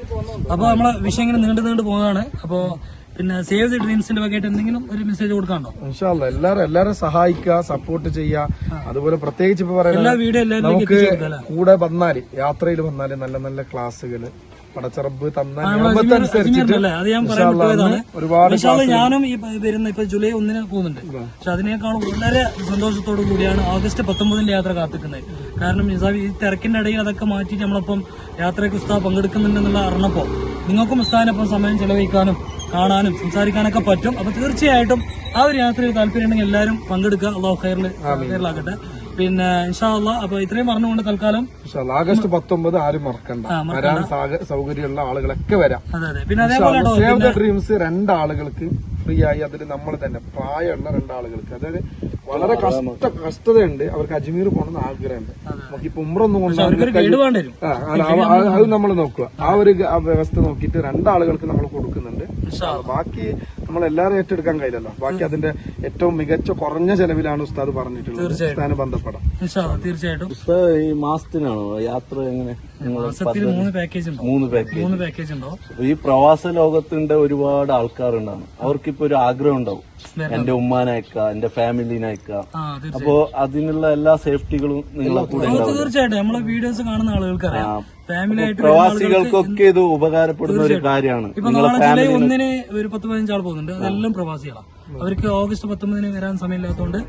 അപ്പൊ നമ്മളെ വിഷയം ഇങ്ങനെ നീണ്ടു പോവുകയാണ്. അപ്പൊ പിന്നെ സേവ് ദി ഡ്രീംസിന്റെ വകയായിട്ട് എന്തെങ്കിലും ഒരു മെസ്സേജ് കൊടുക്കാണ്ടോ? ഇൻഷാ അല്ലാഹ് എല്ലാരും സഹായിക്കുക, സപ്പോർട്ട് ചെയ്യുക. അതുപോലെ പ്രത്യേകിച്ച് ഇപ്പൊ എല്ലാ വീഡിയോ പറയുന്നത്, നമുക്ക് കൂടെ വന്നാല്, യാത്രയിൽ വന്നാല് നല്ല നല്ല ക്ലാസ്സുകള് പടച്ചറബ് തന്ന അത് ഞാൻ പറയാൻ വിട്ടുപോയതാണ്. ഒരുപാട് ഞാനും ഈ വരുന്ന ഇപ്പൊ ജൂലൈ 1 പോകുന്നുണ്ട്. പക്ഷെ അതിനേക്കാളും വളരെ സന്തോഷത്തോടു കൂടിയാണ് ഓഗസ്റ്റ് 19 യാത്ര കാത്തിക്കുന്നത്. കാരണം നിസാബ് ഈ തിരക്കിന്റെ ഇടയിൽ അതൊക്കെ മാറ്റിയിട്ട് നമ്മളൊപ്പം യാത്രയ്ക്ക് ഉസ്താദ് പങ്കെടുക്കുന്നുണ്ടെന്നുള്ള അറിഞ്ഞപ്പോ നിങ്ങൾക്കും ഉസ്താദിനൊപ്പം സമയം ചെലവഴിക്കാനും കാണാനും സംസാരിക്കാനൊക്കെ പറ്റും. അപ്പൊ തീർച്ചയായിട്ടും ആ ഒരു യാത്രയിൽ താല്പര്യം ഉണ്ടെങ്കിൽ എല്ലാവരും പങ്കെടുക്കുക. അള്ളാഹു ഖൈറിലാകട്ടെ. പിന്നെ ഇൻഷാ അല്ലാഹ്. അപ്പൊ ഇത്രയും പറഞ്ഞുകൊണ്ട് തൽക്കാലം ആഗസ്റ്റ് 19 ആരും മറക്കണ്ട. വരാൻ സൗകര്യമുള്ള ആളുകളൊക്കെ വരാം. അതെ. പിന്നെ അതേപോലെ സേവ് ദ ഡ്രീംസ് 2 ആളുകൾക്ക് ഫ്രീ ആയി, അതിൽ നമ്മൾ തന്നെ പ്രായമുള്ള 2 ആളുകൾക്ക്, അതായത് വളരെ കഷ്ടതയുണ്ട്, അവർക്ക് അജ്മീർ പോകണമെന്ന് ആഗ്രഹമുണ്ട്. നമുക്കിപ്പോ ഉംറൊന്നും കൊണ്ടാണ് അത് നമ്മൾ നോക്കുക. ആ ഒരു വ്യവസ്ഥ നോക്കിയിട്ട് 2 ആളുകൾക്ക് നമ്മൾ കൊടുക്കുന്നുണ്ട്. ബാക്കി നമ്മൾ എല്ലാവരും ഏറ്റെടുക്കാൻ കഴിയില്ലല്ലോ. ബാക്കി അതിന്റെ ഏറ്റവും മികച്ച കുറഞ്ഞ ചെലവിലാണ് ഉസ്താദ് പറഞ്ഞിട്ടുള്ളത്. ഉസ്താദിനെ ബന്ധപ്പെടാം തീർച്ചയായിട്ടും. ഈ മാസത്തിനാണോ യാത്ര? എങ്ങനെ? മാസത്തിൽ 3 പാക്കേജ് ഉണ്ടോ? 3 പാക്കേജ് ഉണ്ടോ? ഈ പ്രവാസ ലോകത്തിന്റെ ഒരുപാട് ആൾക്കാരുണ്ടാവും. അവർക്കിപ്പോ ഒരു ആഗ്രഹം ഉണ്ടാവും, എന്റെ ഉമ്മാനയക്കാം, എന്റെ ഫാമിലിനയക്കാം. അപ്പോ അതിനുള്ള എല്ലാ സേഫ്റ്റികളും നിങ്ങളെ കൂടെ ഉണ്ടാവും. തീർച്ചയായിട്ടും നമ്മളെ വീഡിയോസ് കാണുന്ന ആളുകൾക്കറിയാം. ഫാമിലി ആയിട്ട് പ്രവാസികൾക്കൊക്കെ ഇത് ഉപകാരപ്പെടുന്ന ഒരു കാര്യമാണ്. ഇപ്പൊ നാളെ ജൂലൈ 1 ഒരു 10-15 ആൾ പോകുന്നുണ്ട്. അതെല്ലാം പ്രവാസികളാണ്. അവർക്ക് ഓഗസ്റ്റ് 19 വരാൻ സമയമില്ലാത്തതുകൊണ്ട്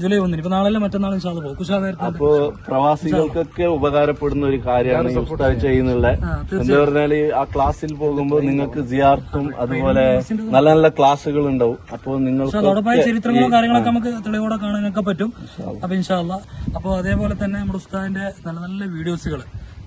ജൂലൈ 1 ഇപ്പൊ നാളെ മറ്റന്നാളും ഇൻഷാ അല്ലാഹ് പോകും. അപ്പോ പ്രവാസികൾക്കൊക്കെ ഉപകാരപ്പെടുന്ന ഒരു കാര്യമാണ് ഈ ഉസ്താദ് ചെയ്യുന്നത്. എന്താ പറഞ്ഞാല് ആ ക്ലാസ്സിൽ പോകുമ്പോൾ നിങ്ങൾക്ക് സിയാർത്തും അതുപോലെ നല്ല നല്ല ക്ലാസ്സുകൾ ഉണ്ടാവും. അപ്പോ നിങ്ങൾക്ക് അതോടൊപ്പം ചരിത്രങ്ങളും കാര്യങ്ങളൊക്കെ നമുക്ക് തെളിവോടെ കാണാനൊക്കെ പറ്റും. അപ്പൊ ഇൻഷാ അല്ലാഹ്. അപ്പൊ അതേപോലെ തന്നെ നമ്മുടെ ഉസ്താദിന്റെ നല്ല നല്ല വീഡിയോസുകൾ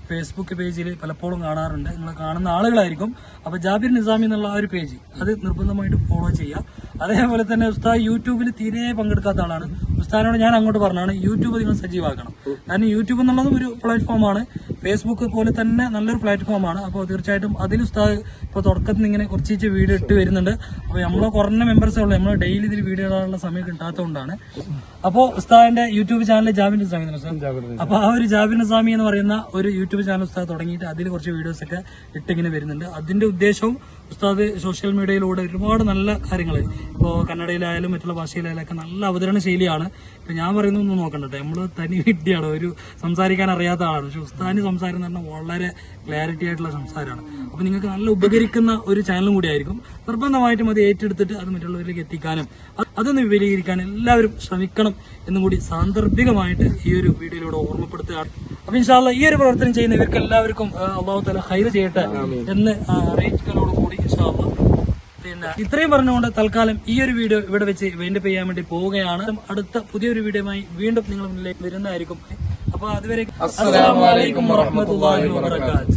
ഫേസ്ബുക്ക് പേജിൽ പലപ്പോഴും കാണാറുണ്ട്. നിങ്ങൾ കാണുന്ന ആളുകളായിരിക്കും. അപ്പൊ ജാബിർ നിസാമി എന്നുള്ള ആ ഒരു പേജ് അത് നിർബന്ധമായിട്ട് ഫോളോ ചെയ്യുക. അതേപോലെ തന്നെ ഉസ്താദ് യൂട്യൂബിൽ തീരെ പങ്കെടുക്കാത്ത ആളാണ്. ഉസ്താദിനോട് ഞാൻ അങ്ങോട്ട് പറഞ്ഞാണ് യൂട്യൂബ് നിങ്ങൾ സജീവാക്കണം. കാരണം യൂട്യൂബ് എന്നുള്ളതും ഒരു പ്ലാറ്റ്ഫോമാണ്, ഫേസ്ബുക്ക് പോലെ തന്നെ നല്ലൊരു പ്ലാറ്റ്ഫോമാണ്. അപ്പോൾ തീർച്ചയായിട്ടും അതിൽ ഉസ്താദ് ഇപ്പോൾ തുടക്കത്തിൽ ഇങ്ങനെ കുറച്ച് വീഡിയോ ഇട്ട് വരുന്നുണ്ട്. അപ്പോൾ നമ്മൾ കുറഞ്ഞ മെമ്പേഴ്സേ ഉള്ളൂ, നമ്മൾ ഡെയിലി ഇതിൽ വീഡിയോ ഇടാനുള്ള സമയം കിട്ടാത്തതുകൊണ്ടാണ്. അപ്പോൾ ഉസ്താദിന്റെ യൂട്യൂബ് ചാനൽ ജാബിർ നിസാമി. അപ്പോൾ ആ ഒരു ജാബിർ നിസാമി എന്ന് പറയുന്ന ഒരു യൂട്യൂബ് ചാനൽ ഉസ്താദ് തുടങ്ങിയിട്ട് അതിൽ കുറച്ച് വീഡിയോസ് ഒക്കെ ഇട്ടിങ്ങനെ വരുന്നുണ്ട്. അതിന്റെ ഉദ്ദേശവും ഉസ്താദ് സോഷ്യൽ മീഡിയയിലൂടെ ഒരുപാട് നല്ല കാര്യങ്ങൾ, ഇപ്പോൾ കന്നഡയിലായാലും മറ്റുള്ള ഭാഷയിലായാലും ഒക്കെ നല്ല അവതരണ ശൈലിയാണ്. ഇപ്പൊ ഞാൻ പറയുന്നൊന്നും നോക്കണ്ടേ, നമ്മള് തനി വിദ്യയാണ്, ഒരു സംസാരിക്കാൻ അറിയാത്ത ആളാണ്. പക്ഷെ ഉസ്താദിന് സംസാരം എന്ന് പറഞ്ഞാൽ വളരെ ക്ലാരിറ്റി ആയിട്ടുള്ള സംസാരമാണ്. അപ്പൊ നിങ്ങൾക്ക് നല്ല ഉപകരിക്കുന്ന ഒരു ചാനലും കൂടി ആയിരിക്കും. നിർബന്ധമായിട്ടും അത് ഏറ്റെടുത്തിട്ട് അത് മറ്റുള്ളവരിലേക്ക് എത്തിക്കാനും അതൊന്ന് വിപുലീകരിക്കാനും എല്ലാവരും ശ്രമിക്കണം എന്നും കൂടി സാന്ദർഭികമായിട്ട് ഈ ഒരു വീഡിയോയിലൂടെ ഓർമ്മപ്പെടുത്തുകയാണ്. അപ്പൊ ഇൻഷാ അല്ലാഹ് ഈ ഒരു പ്രവർത്തനം ചെയ്യുന്ന ഇവർക്ക് എല്ലാവർക്കും അല്ലാഹു തആല ഖൈർ ചെയ്യട്ടെ എന്ന് അറിയിക്കുന്നതോടുകൂടി ഇൻഷാ അല്ലാഹ് പിന്നെ ഇത്രയും പറഞ്ഞുകൊണ്ട് തൽക്കാലം ഈ ഒരു വീഡിയോ ഇവിടെ വെച്ച് വൈൻഡപ്പ് ചെയ്യാൻ വേണ്ടി പോവുകയാണ്. അടുത്ത പുതിയൊരു വീഡിയോയുമായി വീണ്ടും നിങ്ങൾ മുന്നിലേക്ക് വരുന്നതായിരിക്കും. അപ്പൊ അതുവരെ അസ്സലാമു അലൈക്കും വറഹ്മത്തുള്ളാഹി വബറകാതുഹു.